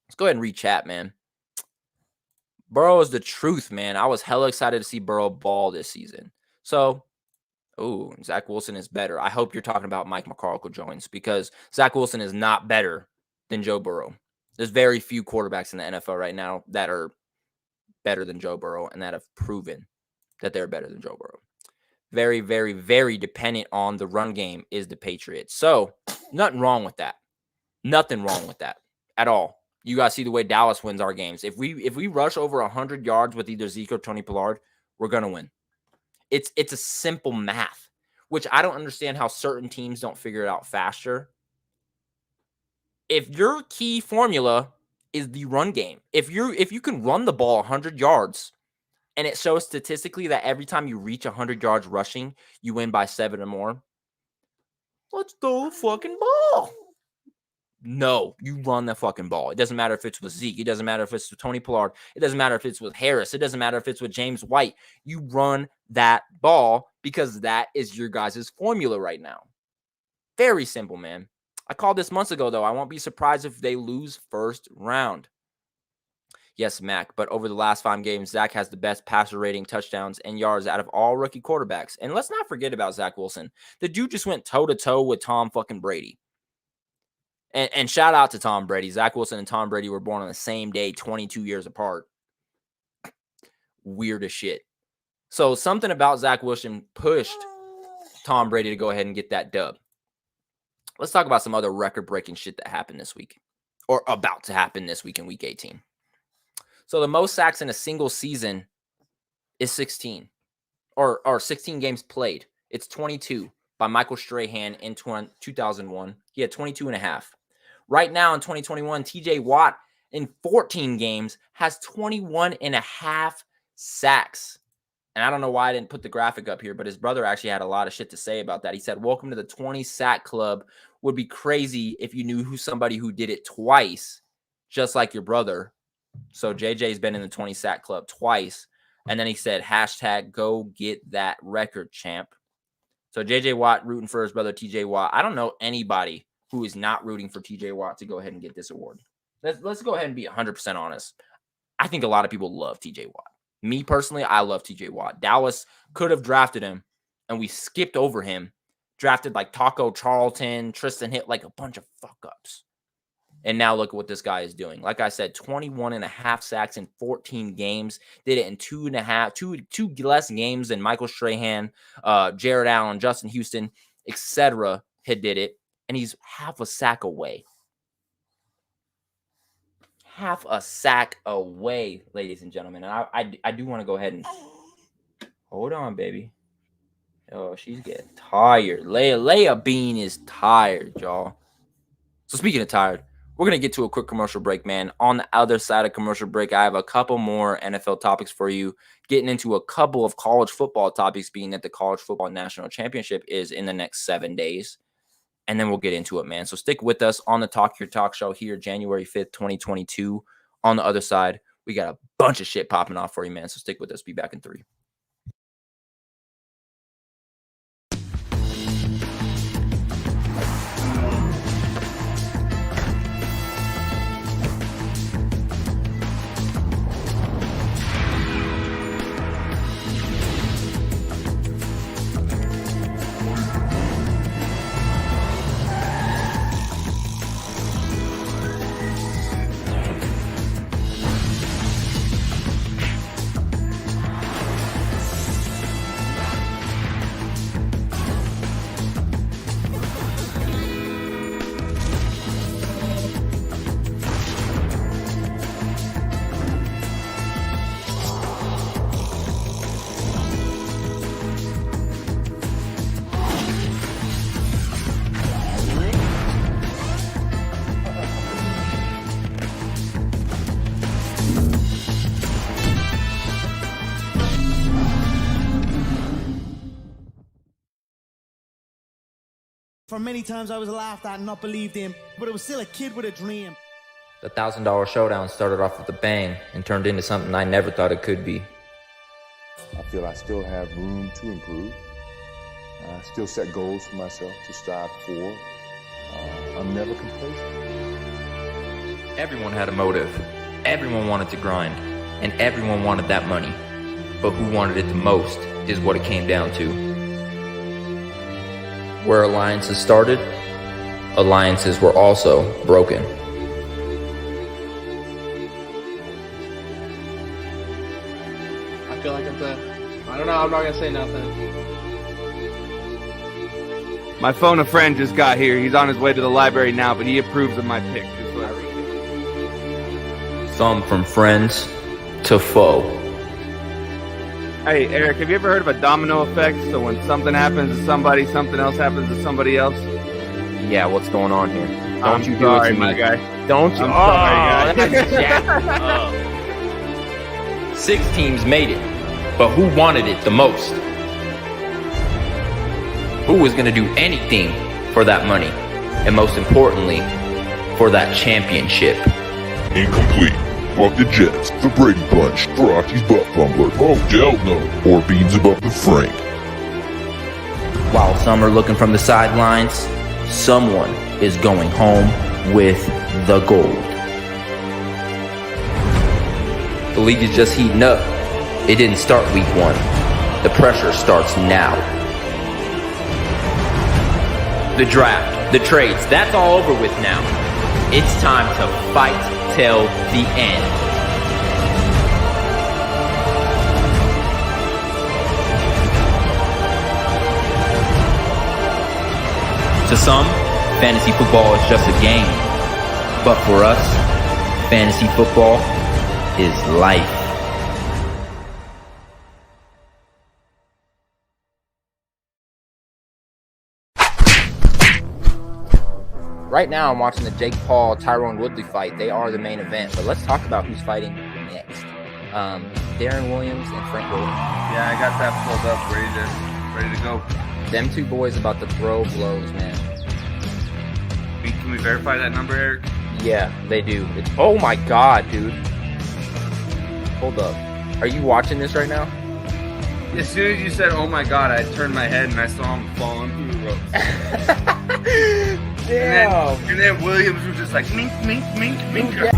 Let's go ahead and read chat, man. Burrow is the truth, man. I was hella excited to see Burrow ball this season. So, Zach Wilson is better. I hope you're talking about Mike McCarkle-Jones, because Zach Wilson is not better than Joe Burrow. There's very few quarterbacks in the NFL right now that are better than Joe Burrow and that have proven that they're better than Joe Burrow. Very, very, very dependent on the run game is the Patriots. So, nothing wrong with that. Nothing wrong with that at all. You guys see the way Dallas wins our games. If we rush over 100 yards with either Zeke or Tony Pollard, we're going to win. It's a simple math, which I don't understand how certain teams don't figure it out faster. If your key formula is the run game, if you can run the ball 100 yards and it shows statistically that every time you reach 100 yards rushing, you win by 7 or more, let's throw the fucking ball. No, you run the fucking ball. It doesn't matter if it's with Zeke. It doesn't matter if it's with Tony Pollard. It doesn't matter if it's with Harris. It doesn't matter if it's with James White. You run that ball because that is your guys' formula right now. Very simple, man. I called this months ago, though. I won't be surprised if they lose first round. Yes, Mac, but over the last 5 games, Zach has the best passer rating, touchdowns, and yards out of all rookie quarterbacks. And let's not forget about Zach Wilson. The dude just went toe-to-toe with Tom fucking Brady. And shout out to Tom Brady. Zach Wilson and Tom Brady were born on the same day, 22 years apart. Weird as shit. So something about Zach Wilson pushed Tom Brady to go ahead and get that dub. Let's talk about some other record-breaking shit that happened this week, or about to happen this week in Week 18. So the most sacks in a single season is 16, or 16 games played. It's 22 by Michael Strahan in 2001. He had 22 and a half. Right now in 2021, TJ Watt in 14 games has 21 and a half sacks. And I don't know why I didn't put the graphic up here, but his brother actually had a lot of shit to say about that. He said, welcome to the 20 sack club. Would be crazy if you knew somebody who did it twice, just like your brother. So JJ's been in the 20 sack club twice. And then he said, hashtag go get that record, champ. So JJ Watt rooting for his brother TJ Watt. I don't know anybody who is not rooting for TJ Watt to go ahead and get this award. Let's go ahead and be 100% honest. I think a lot of people love TJ Watt. Me personally, I love TJ Watt. Dallas could have drafted him, and we skipped over him. Drafted like Taco Charlton, Tristan Hill, like a bunch of fuck-ups. And now look at what this guy is doing. Like I said, 21 and a half sacks in 14 games. Did it in two less games than Michael Strahan, Jared Allen, Justin Houston, etc. had did it. And he's half a sack away. Half a sack away, ladies and gentlemen. And I do want to go ahead and hold on, baby. Oh, she's getting tired. Leia Bean is tired, y'all. So speaking of tired, we're going to get to a quick commercial break, man. On the other side of commercial break, I have a couple more NFL topics for you, getting into a couple of college football topics, being that the College Football National Championship is in the next 7 days. And then we'll get into it, man. So stick with us on the Talk Your Talk show here, January 5th, 2022. On the other side, we got a bunch of shit popping off for you, man. So stick with us. Be back in 3. For many times I was laughed at and not believed in, but I was still a kid with a dream. The $1,000 showdown started off with a bang and turned into something I never thought it could be. I feel I still have room to improve. I still set goals for myself to strive for. I'm never complacent. Everyone had a motive. Everyone wanted to grind. And everyone wanted that money. But who wanted it the most is what it came down to. Where alliances started, alliances were also broken. I feel like it's I don't know, I'm not gonna say nothing. My phone a friend just got here. He's on his way to the library now, but he approves of my pick. Some from friends to foe. Hey, Eric, have you ever heard of a domino effect? So when something happens to somebody, something else happens to somebody else? Yeah, what's going on here? Don't I'm you do sorry, it to my me. guy. Don't you? I'm sorry, guy. That's jacked up. 6 teams made it, but who wanted it the most? Who was going to do anything for that money? And most importantly, for that championship? Incomplete. Fuck the Jets, the Brady Bunch, Rocky's Butt Fumbler, oh, Delno, or Beans Above the Frank. While some are looking from the sidelines, someone is going home with the gold. The league is just heating up. It didn't start week 1. The pressure starts now. The draft, the trades, that's all over with now. It's time to fight till the end. To some, fantasy football is just a game. But for us, fantasy football is life. Right now, I'm watching the Jake Paul, Tyrone Woodley fight. They are the main event. But let's talk about who's fighting next. Darren Williams and Frank Gore. Yeah, I got that pulled up, ready to go. Them two boys about to throw blows, man. Can we verify that number, Eric? Yeah, they do. It's oh my god, dude. Hold up. Are you watching this right now? As soon as you said, oh my god, I turned my head and I saw him falling through the ropes. Damn. And then Williams was just like, mink, mink, mink, mink. Yeah.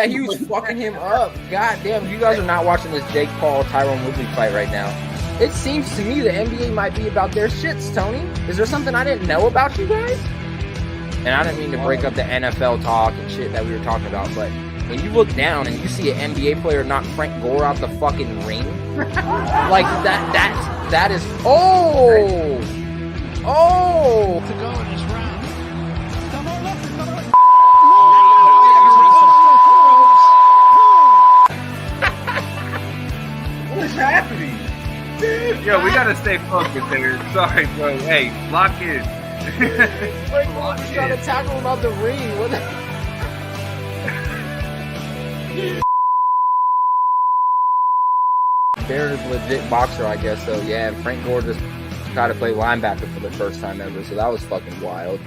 He was fucking him up. God damn, you guys are not watching this Jake Paul, Tyrone Woodley fight right now. It seems to me the NBA might be about their shits, Tony. Is there something I didn't know about you guys? And I didn't mean to break up the NFL talk and shit that we were talking about, but when you look down and you see an NBA player knock Frank Gore out the fucking ring, like that is oh to go in this round. What is happening? Yo, we gotta stay focused here. Sorry, bro. Hey, lock in. Frank Gore was trying to tackle him out the ring. What the Darren is a legit boxer, I guess. So yeah, Frank Gore just got to play linebacker for the first time ever. So that was fucking wild.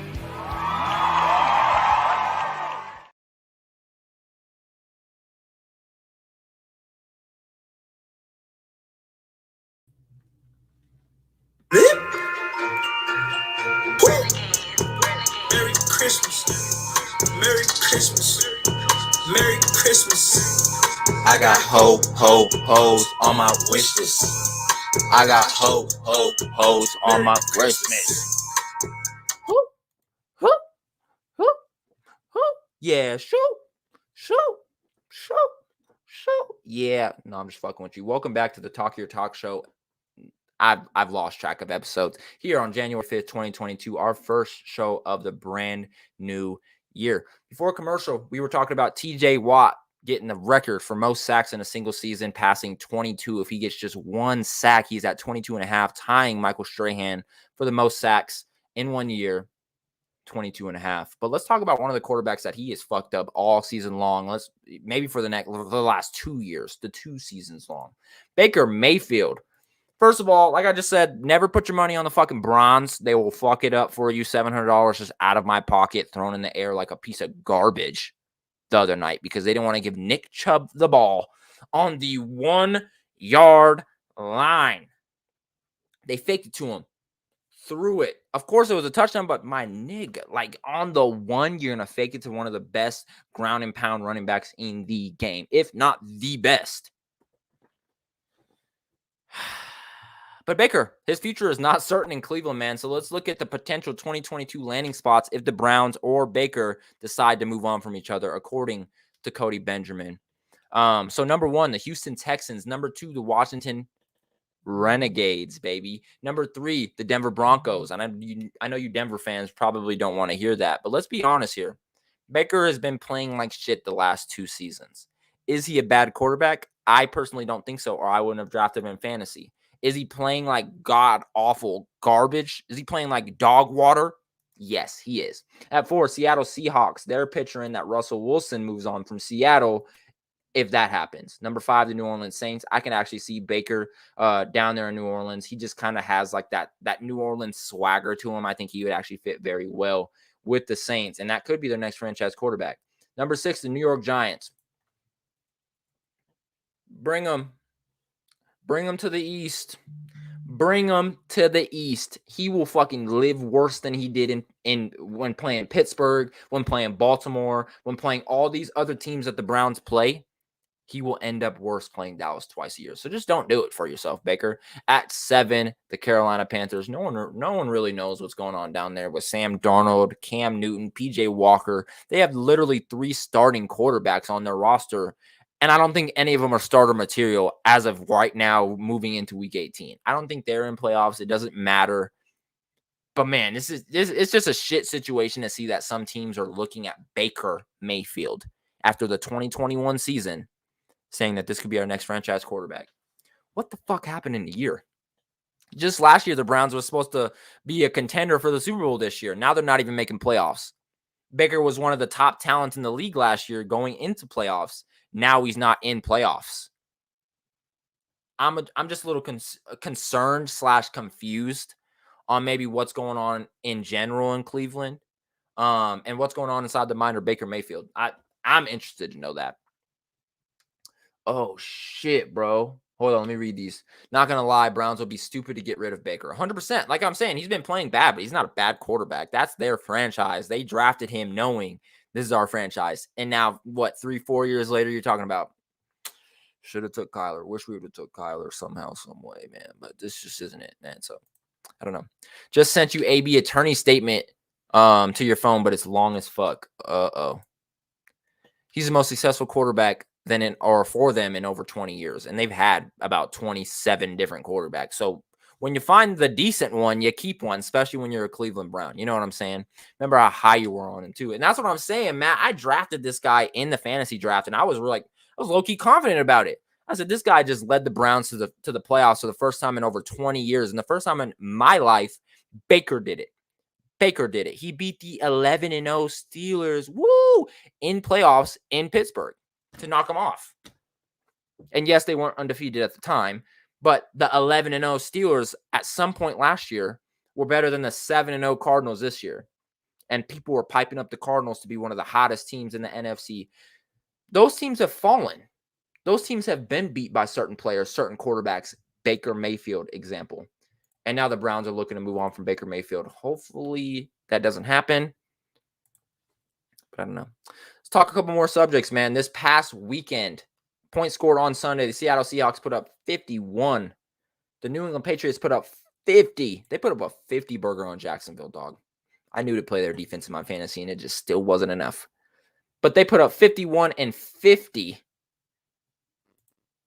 Merry Christmas. Merry Christmas. Merry Christmas. I got hoes on my wish list. I got hoes on my wish list. Yeah, shoot. Yeah, no, I'm just fucking with you. Welcome back to the Talk Your Talk show. I've lost track of episodes here on January 5th, 2022, our first show of the brand new year. Before commercial, we were talking about TJ Watt getting the record for most sacks in a single season, passing 22. If he gets just one sack, he's at 22 and a half, tying Michael Strahan for the most sacks in 1 year. 22.5. But let's talk about one of the quarterbacks that he has fucked up all season long. Maybe for the last 2 years, the 2 seasons long. Baker Mayfield. First of all, like I just said, never put your money on the fucking Browns. They will fuck it up for you. $700 just out of my pocket, thrown in the air like a piece of garbage the other night because they didn't want to give Nick Chubb the ball on the 1-yard line. They faked it to him, threw it. Of course, it was a touchdown, but my nigga, like on the 1, you're going to fake it to one of the best ground and pound running backs in the game, if not the best. But Baker, his future is not certain in Cleveland, man. So let's look at the potential 2022 landing spots if the Browns or Baker decide to move on from each other, according to Cody Benjamin. So number 1, the Houston Texans. Number 2, the Washington Renegades, baby. Number 3, the Denver Broncos. And I know you Denver fans probably don't want to hear that, but let's be honest here. Baker has been playing like shit the last 2 seasons. Is he a bad quarterback? I personally don't think so, or I wouldn't have drafted him in fantasy. Is he playing like god-awful garbage? Is he playing like dog water? Yes, he is. At 4, Seattle Seahawks. They're picturing that Russell Wilson moves on from Seattle if that happens. Number 5, the New Orleans Saints. I can actually see Baker down there in New Orleans. He just kind of has like that New Orleans swagger to him. I think he would actually fit very well with the Saints, and that could be their next franchise quarterback. Number 6, the New York Giants. Bring them to the East. Bring him to the East. He will fucking live worse than he did in when playing Pittsburgh, when playing Baltimore, when playing all these other teams that the Browns play. He will end up worse playing Dallas twice a year. So just don't do it for yourself, Baker. At 7, the Carolina Panthers. No one really knows what's going on down there with Sam Darnold, Cam Newton, PJ Walker. They have literally 3 starting quarterbacks on their roster. And I don't think any of them are starter material as of right now moving into week 18. I don't think they're in playoffs. It doesn't matter. But, man, it's just a shit situation to see that some teams are looking at Baker Mayfield after the 2021 season saying that this could be our next franchise quarterback. What the fuck happened in a year? Just last year, the Browns were supposed to be a contender for the Super Bowl this year. Now they're not even making playoffs. Baker was one of the top talents in the league last year going into playoffs. Now he's not in playoffs. I'm just a little concerned / confused on maybe what's going on in general in Cleveland, and what's going on inside the mind of Baker Mayfield. I'm interested to know that. Oh shit, bro. Hold on, let me read these. Not gonna lie, Browns will be stupid to get rid of Baker. 100%. Like I'm saying, he's been playing bad, but he's not a bad quarterback. That's their franchise. They drafted him knowing this is our franchise. And now, 3-4 years later, you're talking about should have took Kyler. Wish we would have took Kyler somehow, some way, man. But this just isn't it, man. So I don't know. Just sent you AB attorney statement to your phone, but it's long as fuck. He's the most successful quarterback for them in over 20 years. And they've had about 27 different quarterbacks. So when you find the decent one, you keep one, especially when you're a Cleveland Brown. You know what I'm saying? Remember how high you were on him, too. And that's what I'm saying, Matt. I drafted this guy in the fantasy draft, and I was low-key confident about it. I said, this guy just led the Browns to the playoffs for the first time in over 20 years. And the first time in my life, Baker did it. He beat the 11-0 Steelers, in playoffs in Pittsburgh to knock them off. And yes, they weren't undefeated at the time, but the 11-0 Steelers at some point last year were better than the 7-0 Cardinals this year. And people were piping up the Cardinals to be one of the hottest teams in the NFC. Those teams have fallen. Those teams have been beat by certain players, certain quarterbacks. Baker Mayfield example. And now the Browns are looking to move on from Baker Mayfield. Hopefully that doesn't happen. But I don't know. Let's talk a couple more subjects, man. This past weekend, points scored on Sunday. The Seattle Seahawks put up 51. The New England Patriots put up 50. They put up a 50 burger on Jacksonville, dog. I knew to play their defense in my fantasy, and it just still wasn't enough. But they put up 51 and 50.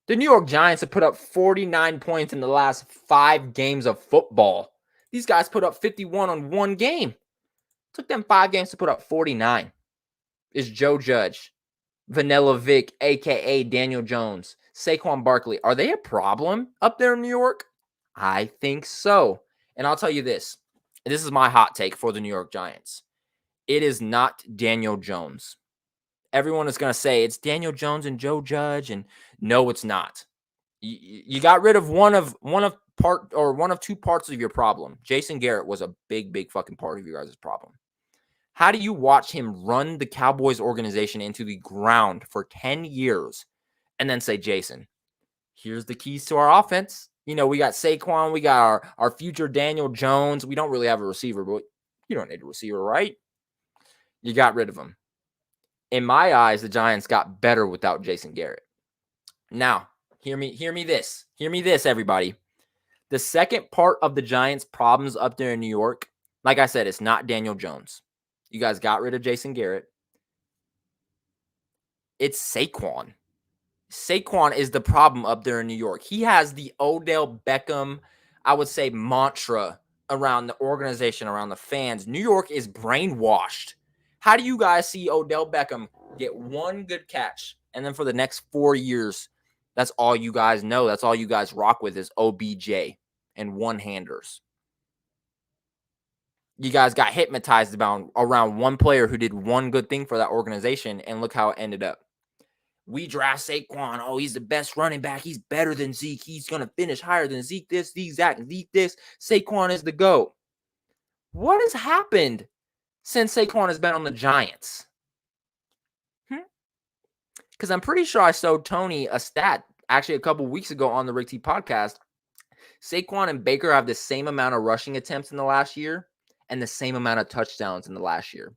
The New York Giants have put up 49 points in the last 5 games of football. These guys put up 51 on one game. Took them 5 games to put up 49. Is Joe Judge, Vanilla Vic, a.k.a. Daniel Jones, Saquon Barkley, are they a problem up there in New York? I think so. And I'll tell you this. This is my hot take for the New York Giants. It is not Daniel Jones. Everyone is going to say it's Daniel Jones and Joe Judge, and no, it's not. You got rid of one of two parts of your problem. Jason Garrett was a big fucking part of you guys' problem. How do you watch him run the Cowboys organization into the ground for 10 years and then say, Jason, here's the keys to our offense. We got Saquon, we got our future Daniel Jones. We don't really have a receiver, but you don't need a receiver, right? You got rid of him. In my eyes, the Giants got better without Jason Garrett. Now, hear me this, everybody. The second part of the Giants' problems up there in New York, like I said, it's not Daniel Jones. You guys got rid of Jason Garrett. It's Saquon. Saquon is the problem up there in New York. He has the Odell Beckham, I would say, mantra around the organization, around the fans. New York is brainwashed. How do you guys see Odell Beckham get one good catch, and then for the next 4 years, that's all you guys know, that's all you guys rock with is OBJ and one-handers? You guys got hypnotized around one player who did one good thing for that organization, and look how it ended up. We draft Saquon. Oh, he's the best running back. He's better than Zeke. He's going to finish higher than Zeke this, Zeke this. Saquon is the GOAT. What has happened since Saquon has been on the Giants? Because I'm pretty sure I showed Tony a stat actually a couple weeks ago on the Rick T podcast. Saquon and Baker have the same amount of rushing attempts in the last year and the same amount of touchdowns in the last year.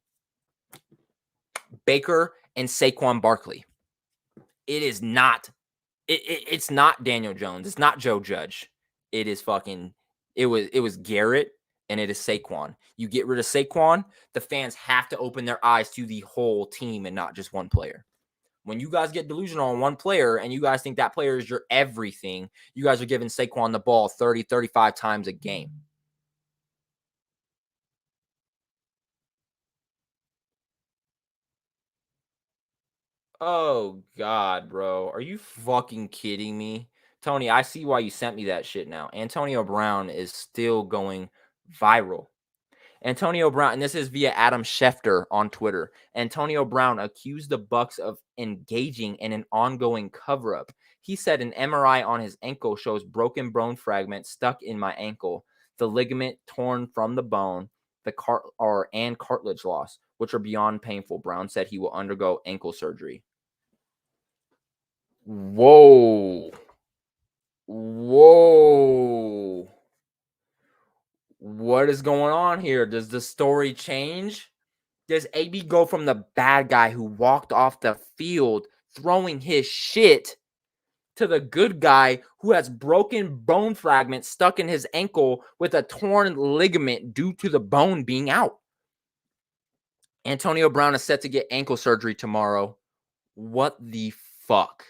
Baker and Saquon Barkley. It is not. It's not Daniel Jones. It's not Joe Judge. It is fucking. It was Garrett, and it is Saquon. You get rid of Saquon, the fans have to open their eyes to the whole team and not just one player. When you guys get delusional on one player and you guys think that player is your everything, you guys are giving Saquon the ball 30, 35 times a game. Oh, God, bro. Are you fucking kidding me? Tony, I see why you sent me that shit now. Antonio Brown is still going viral. Antonio Brown, and this is via Adam Schefter on Twitter. Antonio Brown accused the Bucs of engaging in an ongoing cover-up. He said an MRI on his ankle shows broken bone fragments stuck in my ankle, the ligament torn from the bone, and cartilage loss, which are beyond painful. Brown said he will undergo ankle surgery. Whoa. What is going on here? Does the story change? Does AB go from the bad guy who walked off the field throwing his shit to the good guy who has broken bone fragments stuck in his ankle with a torn ligament due to the bone being out? Antonio Brown is set to get ankle surgery tomorrow. What the fuck?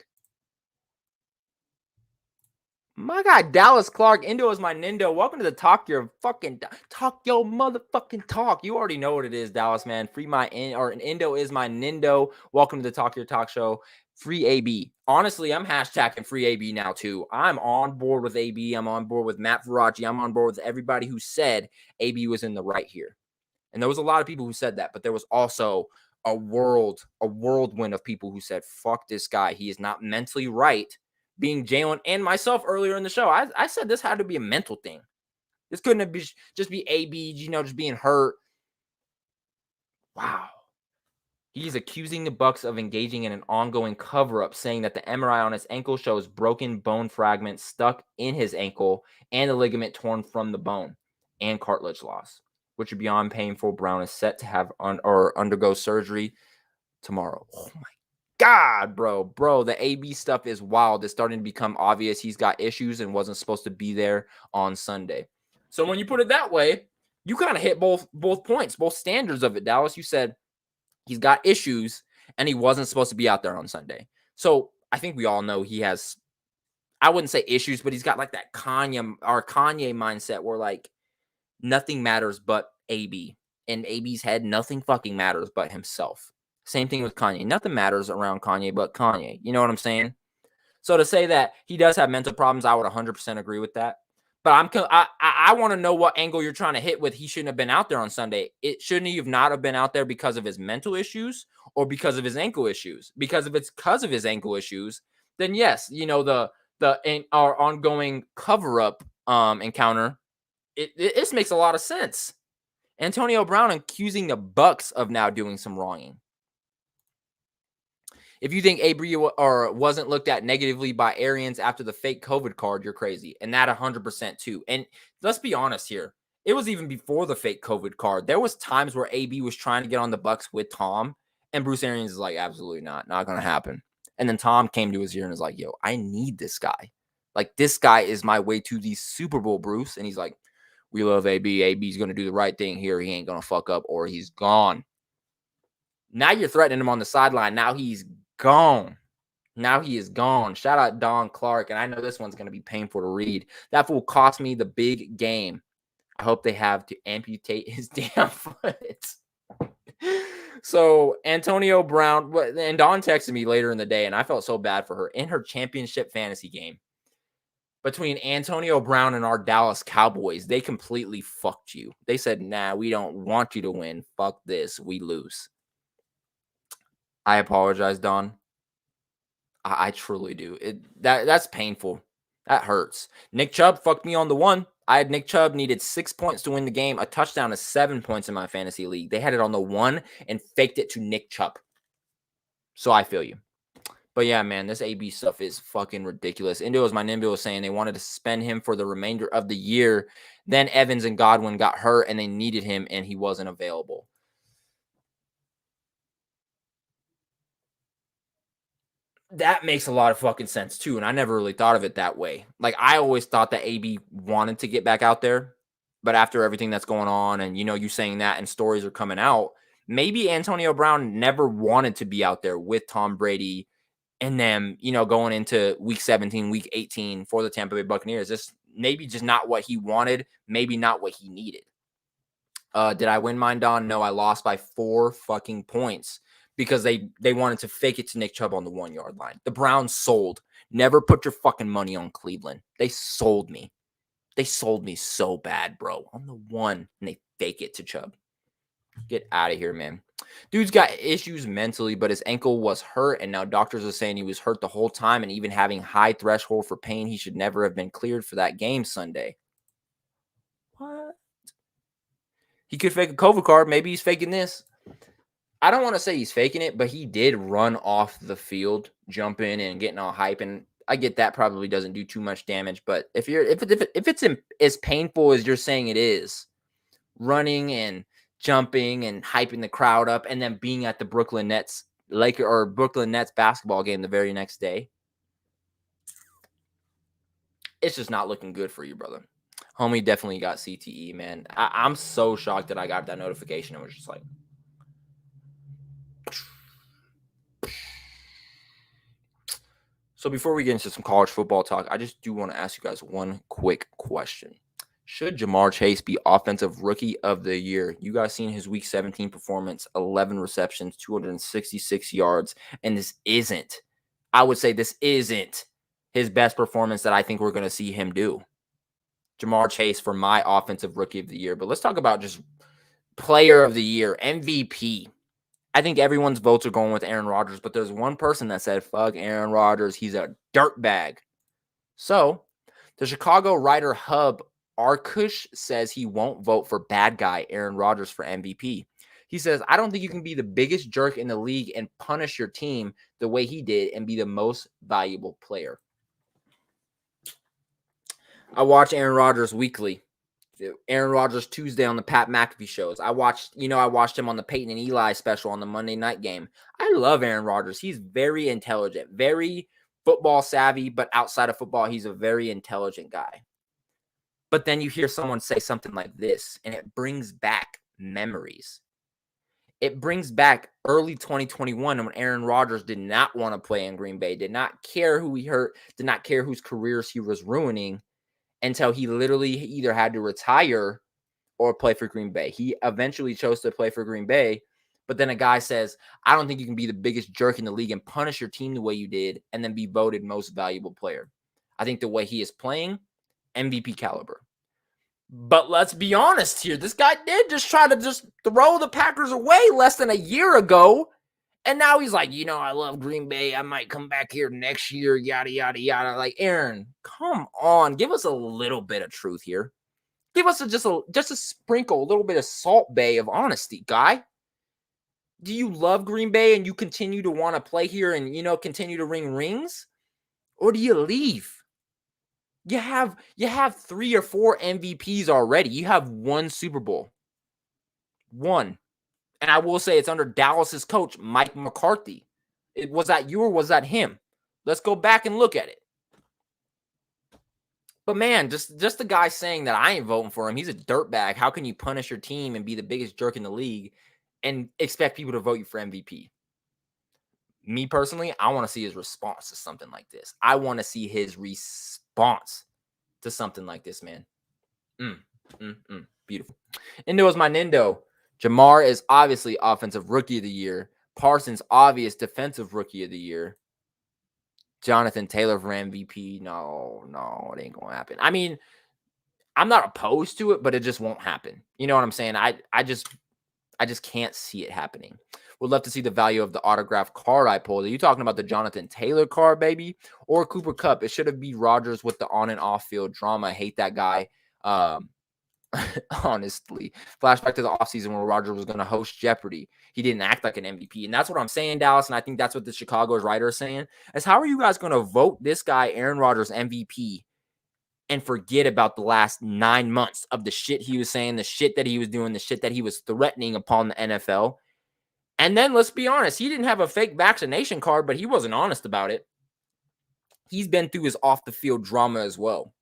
My guy, Dallas Clark, Indo is my Nindo. Welcome to the Talk Your Fucking Talk Your Motherfucking Talk. You already know what it is, Dallas, man. Indo is my Nindo. Welcome to the Talk Your Talk show. Free AB. Honestly, I'm hashtagging free AB now, too. I'm on board with AB. I'm on board with Matt Veracci. I'm on board with everybody who said AB was in the right here. And there was a lot of people who said that, but there was also a whirlwind of people who said, fuck this guy. He is not mentally right. Being Jalen and myself earlier in the show, I said this had to be a mental thing. This couldn't be just be AB, just being hurt. Wow. He's accusing the Bucs of engaging in an ongoing cover-up, saying that the MRI on his ankle shows broken bone fragments stuck in his ankle and the ligament torn from the bone and cartilage loss, which are beyond painful. Brown is set to have undergo surgery tomorrow. Oh my God, bro, the AB stuff is wild. It's starting to become obvious he's got issues and wasn't supposed to be there on Sunday. So when you put it that way, you kind of hit both points, both standards of it, Dallas. You said he's got issues and he wasn't supposed to be out there on Sunday. So I think we all know he has, I wouldn't say issues, but he's got like that Kanye mindset where like nothing matters but AB. In AB's head, nothing fucking matters but himself. Same thing with Kanye. Nothing matters around Kanye but Kanye. You know what I'm saying? So to say that he does have mental problems, I would 100% agree with that. But I want to know what angle you're trying to hit with. He shouldn't have been out there on Sunday. It shouldn't he have not have been out there because of his mental issues or because of his ankle issues? Because if it's because of his ankle issues, then yes, our ongoing cover up encounter, this makes a lot of sense. Antonio Brown accusing the Bucks of now doing some wronging. If you think AB wasn't looked at negatively by Arians after the fake COVID card, you're crazy. And that 100% too. And let's be honest here. It was even before the fake COVID card. There was times where AB was trying to get on the Bucks with Tom, and Bruce Arians is like, absolutely not going to happen. And then Tom came to his ear and was like, yo, I need this guy. Like, this guy is my way to the Super Bowl, Bruce. And he's like, we love AB. AB's going to do the right thing here. He ain't going to fuck up or he's gone. Now you're threatening him on the sideline. Now he's gone. Now he is gone. Shout out Don Clark. And I know this one's going to be painful to read. That fool cost me the big game. I hope they have to amputate his damn foot. So Antonio Brown, and Dawn texted me later in the day, and I felt so bad for her. In her championship fantasy game between Antonio Brown and our Dallas Cowboys, they completely fucked you. They said, nah, we don't want you to win. Fuck this. We lose. I apologize, Dawn. I truly do. That's painful. That hurts. Nick Chubb fucked me on the one. I had Nick Chubb needed 6 points to win the game. A touchdown is 7 points in my fantasy league. They had it on the one and faked it to Nick Chubb. So I feel you. But yeah, man, this AB stuff is fucking ridiculous. Indo, as my Nimbo was saying, they wanted to suspend him for the remainder of the year. Then Evans and Godwin got hurt and they needed him and he wasn't available. That makes a lot of fucking sense too. And I never really thought of it that way. Like, I always thought that AB wanted to get back out there. But after everything that's going on and, you saying that and stories are coming out, maybe Antonio Brown never wanted to be out there with Tom Brady and then, going into week 17, week 18 for the Tampa Bay Buccaneers. This maybe just not what he wanted, maybe not what he needed. Did I win mine, Don? No, I lost by 4 fucking points. Because they wanted to fake it to Nick Chubb on the 1 yard line. The Browns sold. Never put your fucking money on Cleveland. They sold me. They sold me so bad, bro. On the one, and they fake it to Chubb. Get out of here, man. Dude's got issues mentally, but his ankle was hurt, and now doctors are saying he was hurt the whole time, and even having high threshold for pain, he should never have been cleared for that game Sunday. What? He could fake a COVID card. Maybe he's faking this. I don't want to say he's faking it, but he did run off the field, jumping and getting all hype. And I get that probably doesn't do too much damage. But if it's as painful as you're saying it is, running and jumping and hyping the crowd up, and then being at the Brooklyn Nets basketball game the very next day, it's just not looking good for you, brother. Homie definitely got CTE, man. I'm so shocked that I got that notification. It was just like. So before we get into some college football talk, I just do want to ask you guys one quick question. Should Ja'Marr Chase be Offensive Rookie of the Year? You guys seen his Week 17 performance, 11 receptions, 266 yards, and this isn't his best performance that I think we're going to see him do. Ja'Marr Chase for my Offensive Rookie of the Year. But let's talk about just Player of the Year, MVP. I think everyone's votes are going with Aaron Rodgers, but there's one person that said, fuck Aaron Rodgers. He's a dirtbag. So the Chicago writer Hub Arkush says he won't vote for bad guy Aaron Rodgers for MVP. He says, I don't think you can be the biggest jerk in the league and punish your team the way he did and be the most valuable player. I watch Aaron Rodgers weekly. Aaron Rodgers Tuesday on the Pat McAfee shows. I watched him on the Peyton and Eli special on the Monday night game. I love Aaron Rodgers. He's very intelligent, very football savvy, but outside of football, he's a very intelligent guy. But then you hear someone say something like this, and it brings back memories. It brings back early 2021 when Aaron Rodgers did not want to play in Green Bay, did not care who he hurt, did not care whose careers he was ruining, until he literally either had to retire or play for Green Bay. He eventually chose to play for Green Bay, but then a guy says, I don't think you can be the biggest jerk in the league and punish your team the way you did and then be voted most valuable player. I think the way he is playing MVP caliber. But let's be honest here. This guy did just try to just throw the Packers away less than a year ago. And now he's like, I love Green Bay. I might come back here next year, yada, yada, yada. Like, Aaron, come on. Give us a little bit of truth here. Give us just a sprinkle, a little bit of Salt Bay of honesty, guy. Do you love Green Bay and you continue to want to play here and, continue to ring rings? Or do you leave? You have 3 or 4 MVPs already. You have 1 Super Bowl. 1. And I will say it's under Dallas's coach, Mike McCarthy. Was that you or was that him? Let's go back and look at it. But man, just the guy saying that I ain't voting for him. He's a dirtbag. How can you punish your team and be the biggest jerk in the league and expect people to vote you for MVP? Me personally, I want to see his response to something like this. I want to see his response to something like this, man. Beautiful. Indo is my Nindo. Jamar is obviously Offensive Rookie of the Year. Parsons, obvious Defensive Rookie of the Year. Jonathan Taylor for MVP. No, it ain't going to happen. I mean, I'm not opposed to it, but it just won't happen. You know what I'm saying? I just can't see it happening. Would love to see the value of the autographed card I pulled. Are you talking about the Jonathan Taylor card, baby? Or Cooper Kupp? It should have been Rodgers with the on and off field drama. I hate that guy. Honestly, flashback to the offseason where Rodgers was going to host Jeopardy. He didn't act like an MVP. And that's what I'm saying, Dallas. And I think that's what the Chicago's writer is saying. Is how are you guys going to vote this guy, Aaron Rodgers, MVP, and forget about the last 9 months of the shit he was saying, the shit that he was doing, the shit that he was threatening upon the NFL? And then let's be honest, he didn't have a fake vaccination card, but he wasn't honest about it. He's been through his off the field drama as well.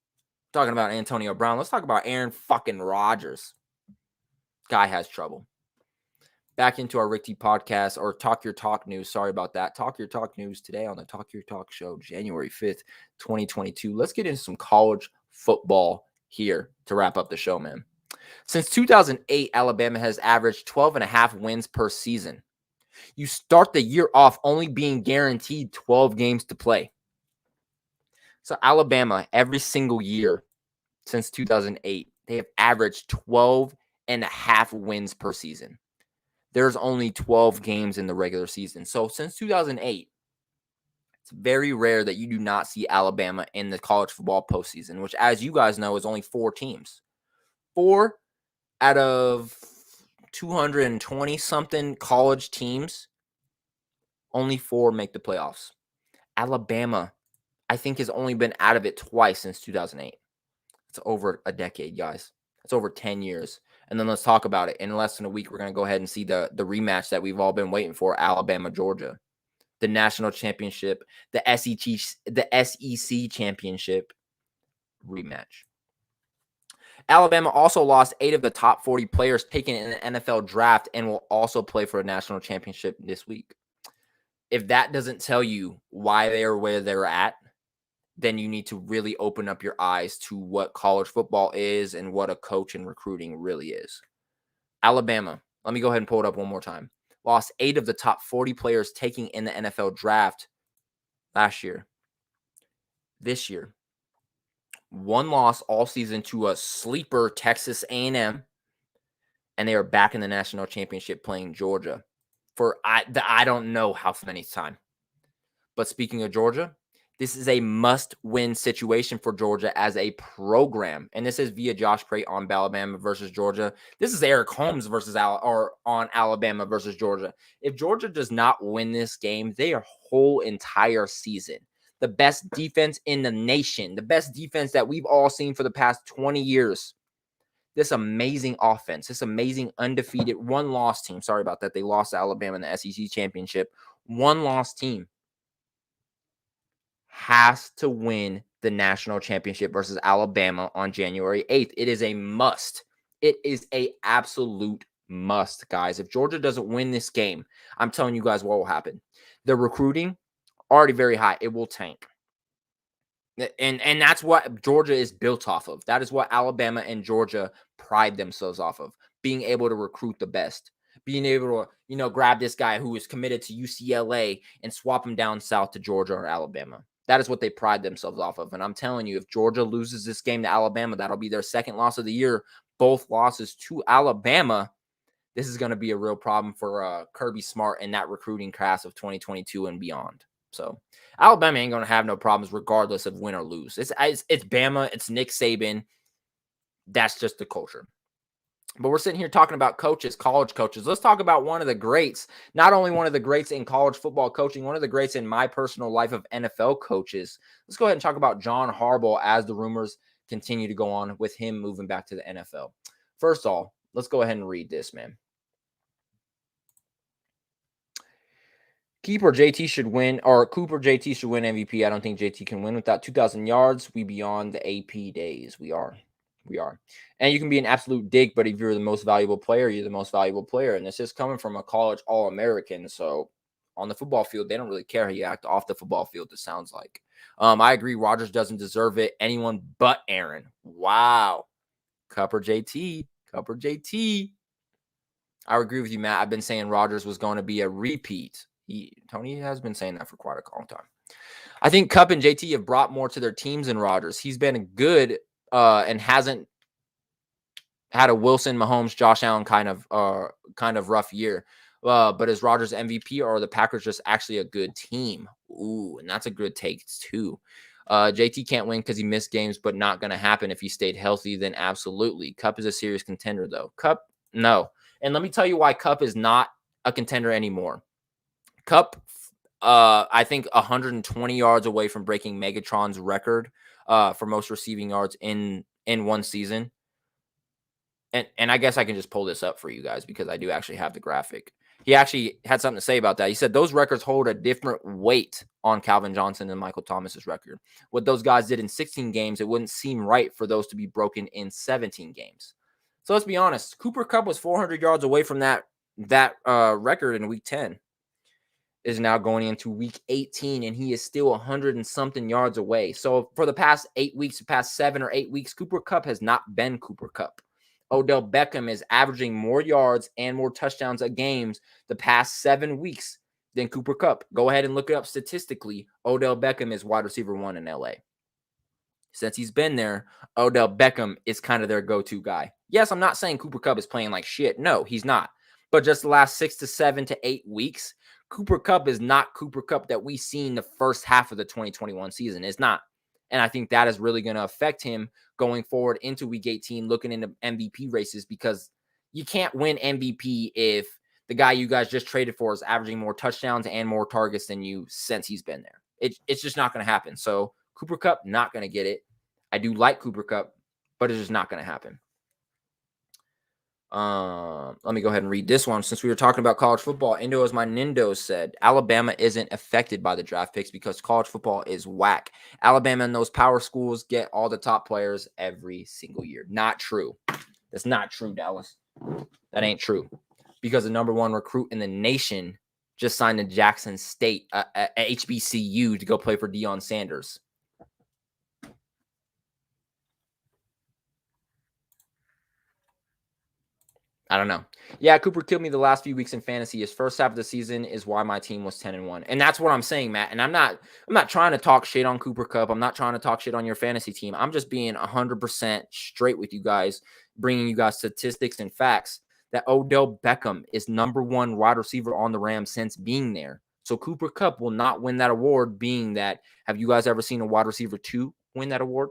Talking about Antonio Brown. Let's talk about Aaron fucking Rodgers. Guy has trouble. Back into our Rick T podcast, or Talk Your Talk news. Sorry about that. Talk Your Talk news today on the Talk Your Talk show, January 5th, 2022. Let's get into some college football here to wrap up the show, man. Since 2008, Alabama has averaged 12.5 wins per season. You start the year off only being guaranteed 12 games to play. So Alabama, every single year since 2008, they have averaged 12.5 wins per season. There's only 12 games in the regular season. So since 2008, it's very rare that you do not see Alabama in the college football postseason, which, as you guys know, is only 4 teams. 4 out of 220-something college teams, only 4 make the playoffs. Alabama, I think, has only been out of it twice since 2008. It's over a decade, guys. It's over 10 years. And then let's talk about it. In less than a week, we're going to go ahead and see the rematch that we've all been waiting for, Alabama-Georgia. The national championship, the SEC championship rematch. Alabama also lost 8 of the top 40 players taken in the NFL draft and will also play for a national championship this week. If that doesn't tell you why they are where they're at, then you need to really open up your eyes to what college football is and what a coach and recruiting really is. Alabama, let me go ahead and pull it up one more time. Lost 8 of the top 40 players taking in the NFL draft last year. This year, 1 loss all season to a sleeper Texas A&M, and they are back in the national championship playing Georgia for I don't know how many time. But speaking of Georgia, this is a must-win situation for Georgia as a program. And this is via Josh Pate on Alabama versus Georgia. This is Eric Holmes versus on Alabama versus Georgia. If Georgia does not win this game, their whole entire season, the best defense in the nation, the best defense that we've all seen for the past 20 years, this amazing offense, this amazing undefeated 1-loss team. Sorry about that. They lost to Alabama in the SEC championship. 1-loss team has to win the national championship versus Alabama on January 8th. It is a must. It is a absolute must, guys. If Georgia doesn't win this game, I'm telling you guys what will happen. The recruiting, already very high. It will tank. And that's what Georgia is built off of. That is what Alabama and Georgia pride themselves off of, being able to recruit the best. Being able to, grab this guy who is committed to UCLA and swap him down south to Georgia or Alabama. That is what they pride themselves off of. And I'm telling you, if Georgia loses this game to Alabama, that'll be their second loss of the year. Both losses to Alabama. This is going to be a real problem for Kirby Smart and that recruiting class of 2022 and beyond. So Alabama ain't going to have no problems regardless of win or lose. It's Bama. It's Nick Saban. That's just the culture. But we're sitting here talking about coaches, college coaches. Let's talk about one of the greats, not only one of the greats in college football coaching, one of the greats in my personal life of NFL coaches. Let's go ahead and talk about John Harbaugh as the rumors continue to go on with him moving back to the NFL. First of all, let's go ahead and read this, man. Cooper JT should win MVP. I don't think JT can win without 2,000 yards. We beyond the AP days. We are. And you can be an absolute dick, but if you're the most valuable player, you're the most valuable player. And this is coming from a college All-American. So on the football field, they don't really care how you act off the football field, it sounds like. I agree. Rodgers doesn't deserve it. Anyone but Aaron. Wow. Cooper JT. I agree with you, Matt. I've been saying Rodgers was going to be a repeat. Tony has been saying that for quite a long time. I think Kupp and JT have brought more to their teams than Rodgers. He's been good and hasn't had a Wilson, Mahomes, Josh Allen kind of rough year. But is Rodgers MVP, or are the Packers just actually a good team? Ooh, and that's a good take too. JT can't win because he missed games, but not going to happen if he stayed healthy. Then absolutely, Kupp is a serious contender though. Kupp, no. And let me tell you why Kupp is not a contender anymore. Kupp, I think 120 yards away from breaking Megatron's record for most receiving yards in one season. And I guess I can just pull this up for you guys because I do actually have the graphic. He actually had something to say about that. He said those records hold a different weight on Calvin Johnson and Michael Thomas's record. What those guys did in 16 games, it wouldn't seem right for those to be broken in 17 games. So let's be honest. Cooper Kupp was 400 yards away from that record in week 10. Is now going into week 18, and he is still 100 and something yards away. So for the past 8 weeks, the past 7 or 8 weeks, Cooper Kupp has not been Cooper Kupp. Odell Beckham is averaging more yards and more touchdowns a game the past 7 weeks than Cooper Kupp. Go ahead and look it up statistically. Odell Beckham is wide receiver 1 in LA. Since he's been there, Odell Beckham is kind of their go-to guy. Yes, I'm not saying Cooper Kupp is playing like shit. No, he's not. But just the last 6 to 7 to 8 weeks, Cooper Kupp is not Cooper Kupp that we seen the first half of the 2021 season. It's not. And I think that is really going to affect him going forward into week 18, looking into MVP races, because you can't win MVP if the guy you guys just traded for is averaging more touchdowns and more targets than you since he's been there. It's just not going to happen. So Cooper Kupp, not going to get it. I do like Cooper Kupp, but it's just not going to happen. Let me go ahead and read this one. Since we were talking about college football, Indo as my Nindo said, Alabama isn't affected by the draft picks because college football is whack. Alabama and those power schools get all the top players every single year. Not true. That's not true, Dallas. That ain't true. Because the number 1 recruit in the nation just signed to Jackson State, HBCU, to go play for Deion Sanders. I don't know. Yeah, Cooper killed me the last few weeks in fantasy. His first half of the season is why my team was 10-1. And that's what I'm saying, Matt. And I'm not trying to talk shit on Cooper Kupp. I'm not trying to talk shit on your fantasy team. I'm just being 100% straight with you guys, bringing you guys statistics and facts that Odell Beckham is number 1 wide receiver on the Rams since being there. So Cooper Kupp will not win that award, being that, have you guys ever seen a wide receiver 2 win that award?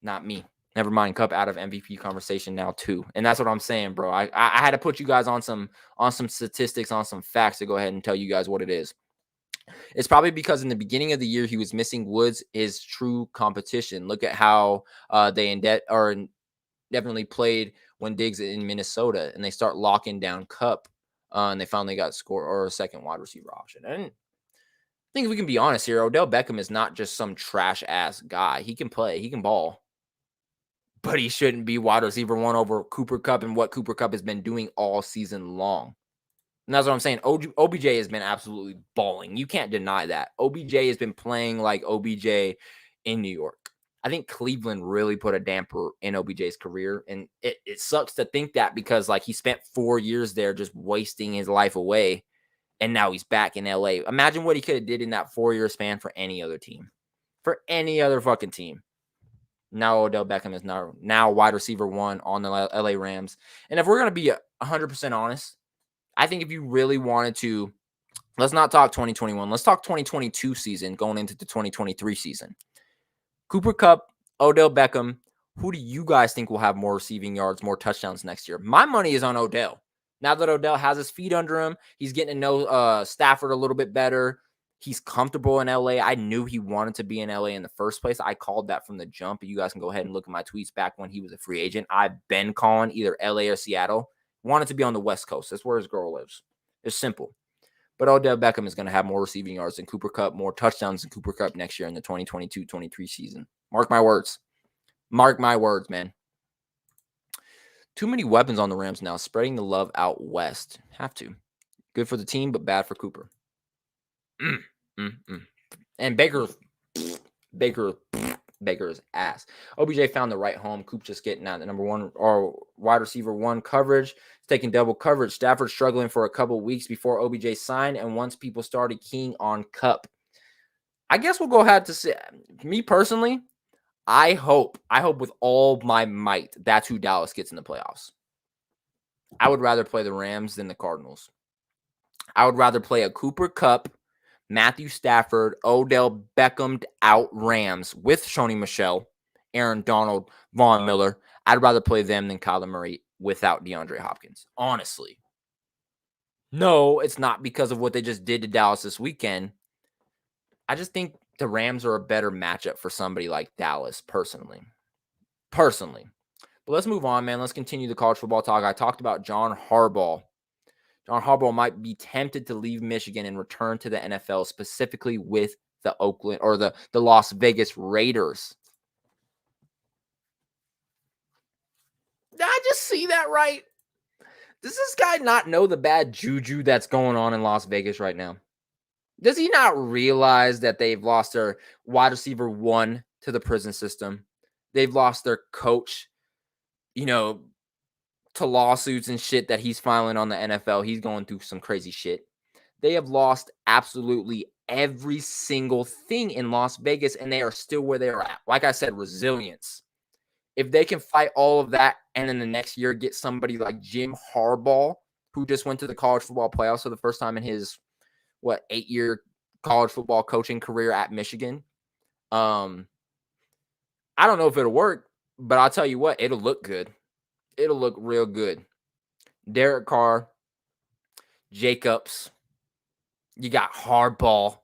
Not me. Never mind, Kupp out of MVP conversation now too. And that's what I'm saying, bro. I had to put you guys on some statistics, on some facts to go ahead and tell you guys what it is. It's probably because in the beginning of the year, he was missing Woods, his true competition. Look at how they definitely played when Diggs in Minnesota, and they start locking down Kupp, and they finally got a second wide receiver option. And I think if we can be honest here, Odell Beckham is not just some trash ass guy. He can play, he can ball. But he shouldn't be wide receiver 1 over Cooper Kupp and what Cooper Kupp has been doing all season long. And that's what I'm saying. OBJ has been absolutely balling. You can't deny that. OBJ has been playing like OBJ in New York. I think Cleveland really put a damper in OBJ's career. And it sucks to think that, because like he spent 4 years there just wasting his life away. and now he's back in LA. Imagine what he could have did in that 4-year span for any other team. For any other fucking team. Now Odell Beckham is now wide receiver 1 on the LA Rams. And if we're going to be 100% honest, I think if you really wanted to, let's not talk 2021. Let's talk 2022 season going into the 2023 season. Cooper Kupp, Odell Beckham, who do you guys think will have more receiving yards, more touchdowns next year? My money is on Odell. Now that Odell has his feet under him, he's getting to know Stafford a little bit better. He's comfortable in LA. I knew he wanted to be in LA in the first place. I called that from the jump. You guys can go ahead and look at my tweets back when he was a free agent. I've been calling either LA or Seattle. Wanted to be on the West Coast. That's where his girl lives. It's simple. But Odell Beckham is going to have more receiving yards than Cooper Kupp, more touchdowns than Cooper Kupp next year in the 2022-23 season. Mark my words. Mark my words, man. Too many weapons on the Rams now, spreading the love out west. Have to. Good for the team, but bad for Cooper. And Baker's ass. OBJ found the right home. Coop just getting out the number 1 or wide receiver 1 coverage. It's taking double coverage. Stafford struggling for a couple weeks before OBJ signed, and once people started keying on Kupp. I guess we'll go ahead to say, me personally, I hope with all my might that's who Dallas gets in the playoffs. I would rather play the Rams than the Cardinals. I would rather play a Cooper Kupp, Matthew Stafford, Odell Beckham out Rams with Sony Michel, Aaron Donald, Von Miller. I'd rather play them than Kyler Murray without DeAndre Hopkins. Honestly. No, it's not because of what they just did to Dallas this weekend. I just think the Rams are a better matchup for somebody like Dallas, personally. But let's move on, man. Let's continue the college football talk. I talked about John Harbaugh. John Harbaugh might be tempted to leave Michigan and return to the NFL, specifically with the Oakland or the Las Vegas Raiders. Did I just see that right? Does this guy not know the bad juju that's going on in Las Vegas right now? Does he not realize that they've lost their wide receiver 1 to the prison system? They've lost their coach, to lawsuits and shit that he's filing on the NFL. He's going through some crazy shit. They have lost absolutely every single thing in Las Vegas, and they are still where they are at. Like I said, resilience. If they can fight all of that and in the next year get somebody like Jim Harbaugh, who just went to the college football playoffs for the first time in his 8-year college football coaching career at Michigan. I don't know if it'll work, but I'll tell you what, it'll look good. It'll look real good. Derek Carr, Jacobs, you got Harbaugh.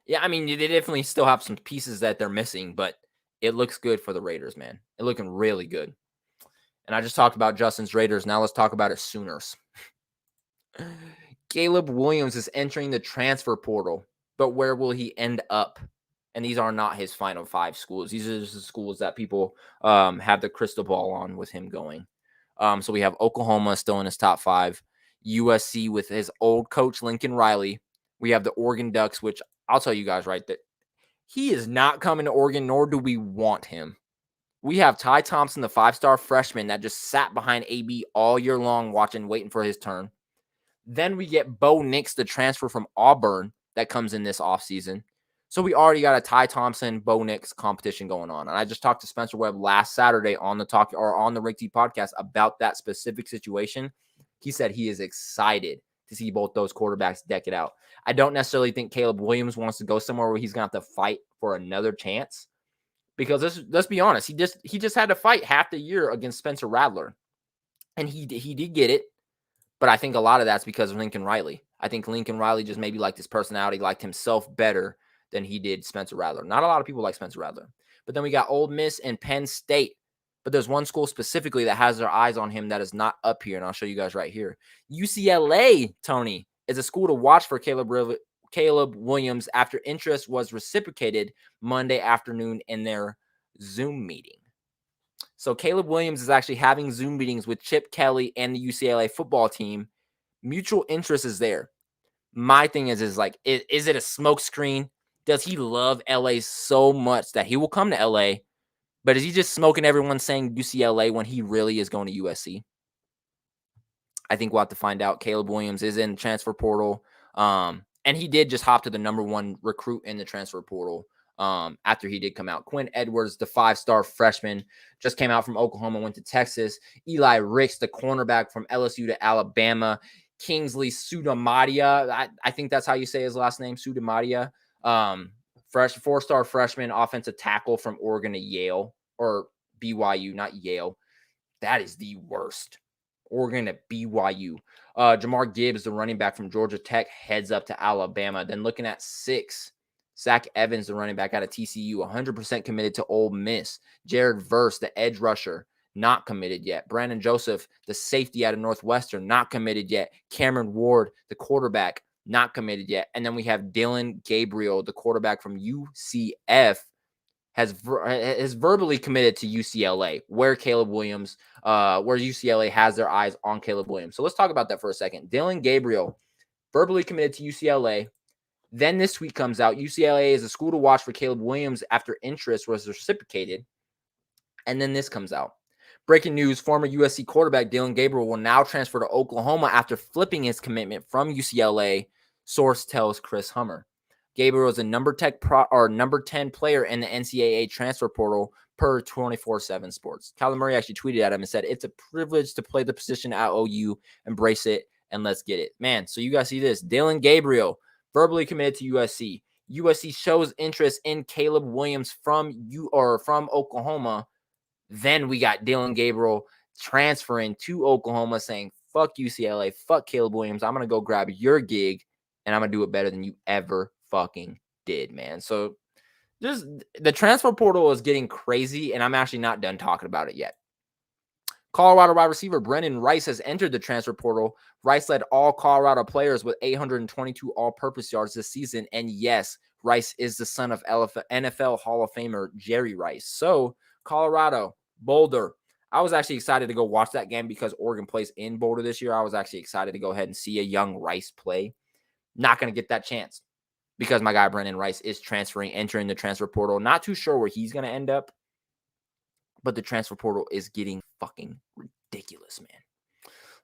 Yeah, I mean, they definitely still have some pieces that they're missing, but it looks good for the Raiders, man. It's looking really good. And I just talked about Justin's Raiders. Now let's talk about it Sooners. Caleb Williams is entering the transfer portal, but where will he end up? And these are not his final 5 schools. These are just the schools that people have the crystal ball on with him going. So we have Oklahoma still in his top 5, USC with his old coach Lincoln Riley. We have the Oregon Ducks, which I'll tell you guys right that he is not coming to Oregon, nor do we want him. We have Ty Thompson, the 5-star freshman that just sat behind AB all year long waiting for his turn. Then we get Bo Nix, the transfer from Auburn that comes in this offseason. So we already got a Ty Thompson, Bo Nix competition going on. And I just talked to Spencer Webb last Saturday on the Rick T podcast about that specific situation. He said he is excited to see both those quarterbacks deck it out. I don't necessarily think Caleb Williams wants to go somewhere where he's going to have to fight for another chance. Because let's be honest, he just had to fight half the year against Spencer Rattler. And he did get it. But I think a lot of that's because of Lincoln Riley. I think Lincoln Riley just maybe liked his personality, liked himself better than he did Spencer Rattler. Not a lot of people like Spencer Rattler. But then we got Ole Miss and Penn State. But there's one school specifically that has their eyes on him that is not up here, and I'll show you guys right here. UCLA, Tony, is a school to watch for Caleb Williams after interest was reciprocated Monday afternoon in their Zoom meeting. So Caleb Williams is actually having Zoom meetings with Chip Kelly and the UCLA football team. Mutual interest is there. My thing is it a smoke screen? Does he love LA so much that he will come to LA? But is he just smoking everyone saying UCLA when he really is going to USC? I think we'll have to find out. Caleb Williams is in transfer portal. And he did just hop to the number 1 recruit in the transfer portal after he did come out. Quinn Edwards, the 5-star freshman, just came out from Oklahoma, went to Texas. Eli Ricks, the cornerback from LSU to Alabama. Kingsley Sudamadia, I think that's how you say his last name, Sudamadia. 4-star freshman offensive tackle from Oregon to Yale, or BYU, not Yale. That is the worst. Oregon to BYU. Jamar Gibbs, the running back from Georgia Tech, heads up to Alabama. Then looking at 6, Zach Evans, the running back out of TCU, 100% committed to Ole Miss. Jared Verse, the edge rusher, not committed yet. Brandon Joseph, the safety out of Northwestern, not committed yet. Cameron Ward, the quarterback, not committed yet. And then we have Dylan Gabriel, the quarterback from UCF, has verbally committed to UCLA, where UCLA has their eyes on Caleb Williams. So let's talk about that for a second. Dylan Gabriel verbally committed to UCLA. Then this tweet comes out. UCLA is a school to watch for Caleb Williams after interest was reciprocated. And then this comes out. Breaking news, former USC quarterback Dylan Gabriel will now transfer to Oklahoma after flipping his commitment from UCLA, source tells Chris Hummer. Gabriel is a number 10 player in the NCAA transfer portal per 24/7 Sports. Kyler Murray actually tweeted at him and said, "It's a privilege to play the position at OU. Embrace it and let's get it." Man, so you guys see this. Dylan Gabriel verbally committed to USC. USC shows interest in Caleb Williams from Oklahoma. Then we got Dylan Gabriel transferring to Oklahoma saying, "Fuck UCLA, fuck Caleb Williams. I'm going to go grab your gig and I'm going to do it better than you ever fucking did," man. So just the transfer portal is getting crazy, and I'm actually not done talking about it yet. Colorado wide receiver Brendan Rice has entered the transfer portal. Rice led all Colorado players with 822 all-purpose yards this season. And yes, Rice is the son of NFL Hall of Famer Jerry Rice. So Colorado, Boulder. I was actually excited to go watch that game because Oregon plays in Boulder this year. I was actually excited to go ahead and see a young Rice play. Not going to get that chance because my guy Brendan Rice is entering the transfer portal. Not too sure where he's going to end up, but the transfer portal is getting fucking ridiculous, man.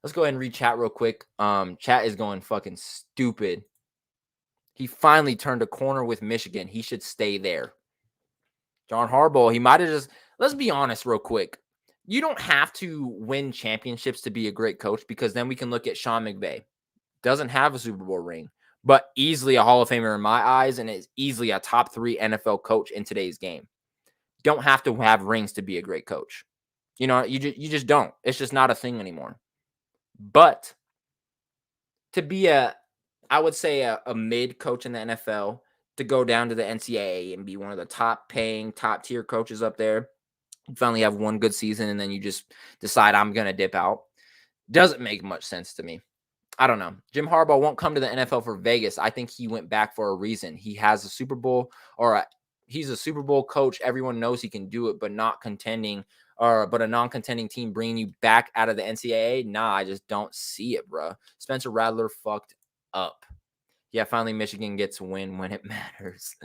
Let's go ahead and read chat real quick. Chat is going fucking stupid. He finally turned a corner with Michigan. He should stay there. John Harbaugh, he might have just, let's be honest real quick. You don't have to win championships to be a great coach, because then we can look at Sean McVay. Doesn't have a Super Bowl ring, but easily a Hall of Famer in my eyes, and is easily a top 3 NFL coach in today's game. Don't have to have rings to be a great coach. You know, you just don't. It's just not a thing anymore. But to be I would say a mid coach in the NFL, to go down to the NCAA and be one of the top paying, top tier coaches up there, you finally have one good season and then you just decide I'm going to dip out, doesn't make much sense to me. I don't know. Jim Harbaugh won't come to the NFL for Vegas. I think he went back for a reason. He has a Super Bowl, he's a Super Bowl coach. Everyone knows he can do it, but not contending, but a non-contending team bringing you back out of the NCAA. Nah, I just don't see it, bro. Spencer Rattler fucked up. Yeah, finally Michigan gets a win when it matters.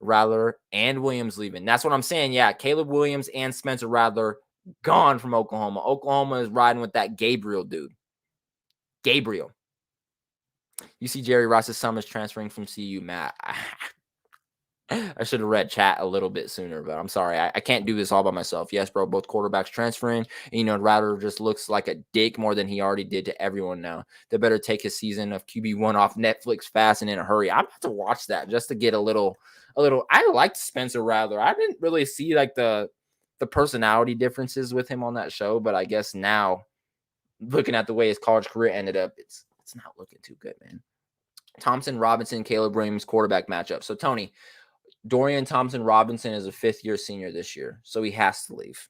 Rattler and Williams leaving. That's what I'm saying. Yeah, Caleb Williams and Spencer Rattler gone from Oklahoma. Oklahoma is riding with that Gabriel dude. Gabriel. You see Jerry Rice's son is transferring from CU, Matt. I should have read chat a little bit sooner, but I'm sorry. I can't do this all by myself. Yes, bro, both quarterbacks transferring. And, Rattler just looks like a dick more than he already did to everyone now. They better take his season of QB1 off Netflix fast and in a hurry. I'm about to watch that just to get a little. I liked Spencer Rattler. I didn't really see like the personality differences with him on that show, but I guess now, looking at the way his college career ended up, it's not looking too good, man. Thompson Robinson, Caleb Williams quarterback matchup. So Tony, Dorian Thompson Robinson is a 5th-year senior this year, so he has to leave.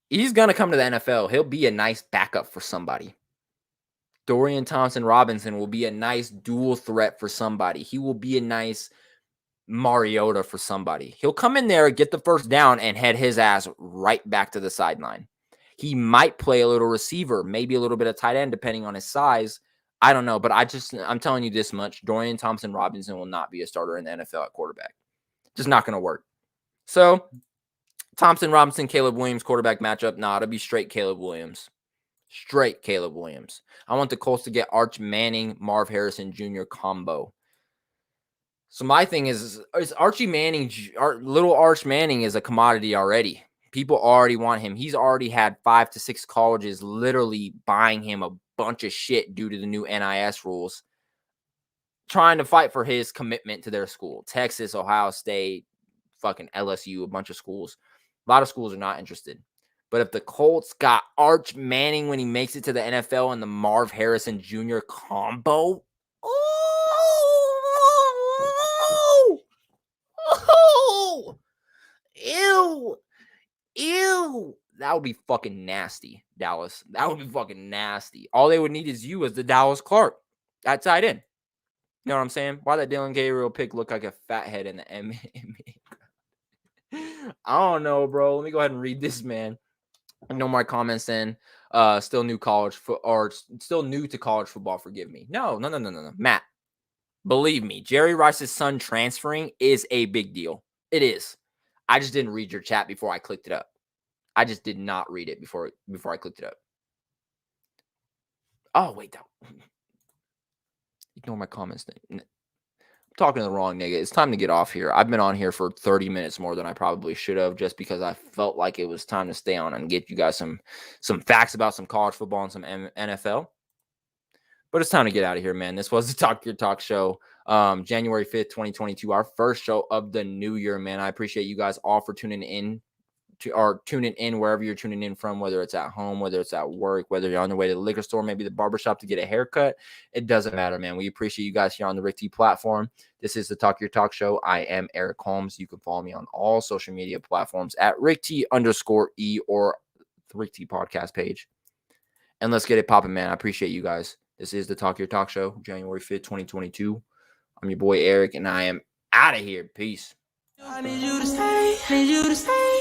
He's going to come to the NFL. He'll be a nice backup for somebody. Dorian Thompson Robinson will be a nice dual threat for somebody. He will be a nice Mariota for somebody. He'll come in there, get the first down, and head his ass right back to the sideline. He might play a little receiver, maybe a little bit of tight end, depending on his size. I don't know, but I'm telling you this much. Dorian Thompson Robinson will not be a starter in the NFL at quarterback. Just not going to work. So, Thompson Robinson, Caleb Williams quarterback matchup. Nah, it'll be straight Caleb Williams. Straight Caleb Williams. I want the Colts to get Arch Manning, Marv Harrison Jr. combo. So my thing is Archie Manning, little Arch Manning is a commodity already. People already want him. He's already had 5 to 6 colleges literally buying him a bunch of shit due to the new NIS rules, trying to fight for his commitment to their school. Texas, Ohio State, fucking LSU, a bunch of schools. A lot of schools are not interested. But if the Colts got Arch Manning when he makes it to the NFL and the Marv Harrison Jr. combo, ew, that would be fucking nasty, Dallas. That would be fucking nasty. All they would need is you as the Dallas Clark at tight end. You know what I'm saying? Why that Dylan Gabriel pick look like a fat head in the MMA? I don't know, bro. Let me go ahead and read this, man. No more comments in. Still new to college football. Forgive me. No. Matt, believe me, Jerry Rice's son transferring is a big deal. It is. I just didn't read your chat before I clicked it up. I just did not read it before I clicked it up. Oh, wait. Ignore my comments. I'm talking to the wrong nigga. It's time to get off here. I've been on here for 30 minutes more than I probably should have, just because I felt like it was time to stay on and get you guys some facts about some college football and some NFL. But it's time to get out of here, man. This was the Talk Your Talk show, January 5th, 2022, our first show of the new year, man. I appreciate you guys all for tuning in wherever you're tuning in from, whether it's at home, whether it's at work, whether you're on your way to the liquor store, maybe the barbershop to get a haircut. It doesn't matter, man. We appreciate you guys here on the Rick T platform. This is the Talk Your Talk show. I am Eric Holmes. You can follow me on all social media platforms at RickT_E or the Rick T podcast page. And let's get it popping, man. I appreciate you guys. This is the Talk Your Talk show, January 5th, 2022. I'm your boy Eric, and I am out of here. Peace. I need you to stay,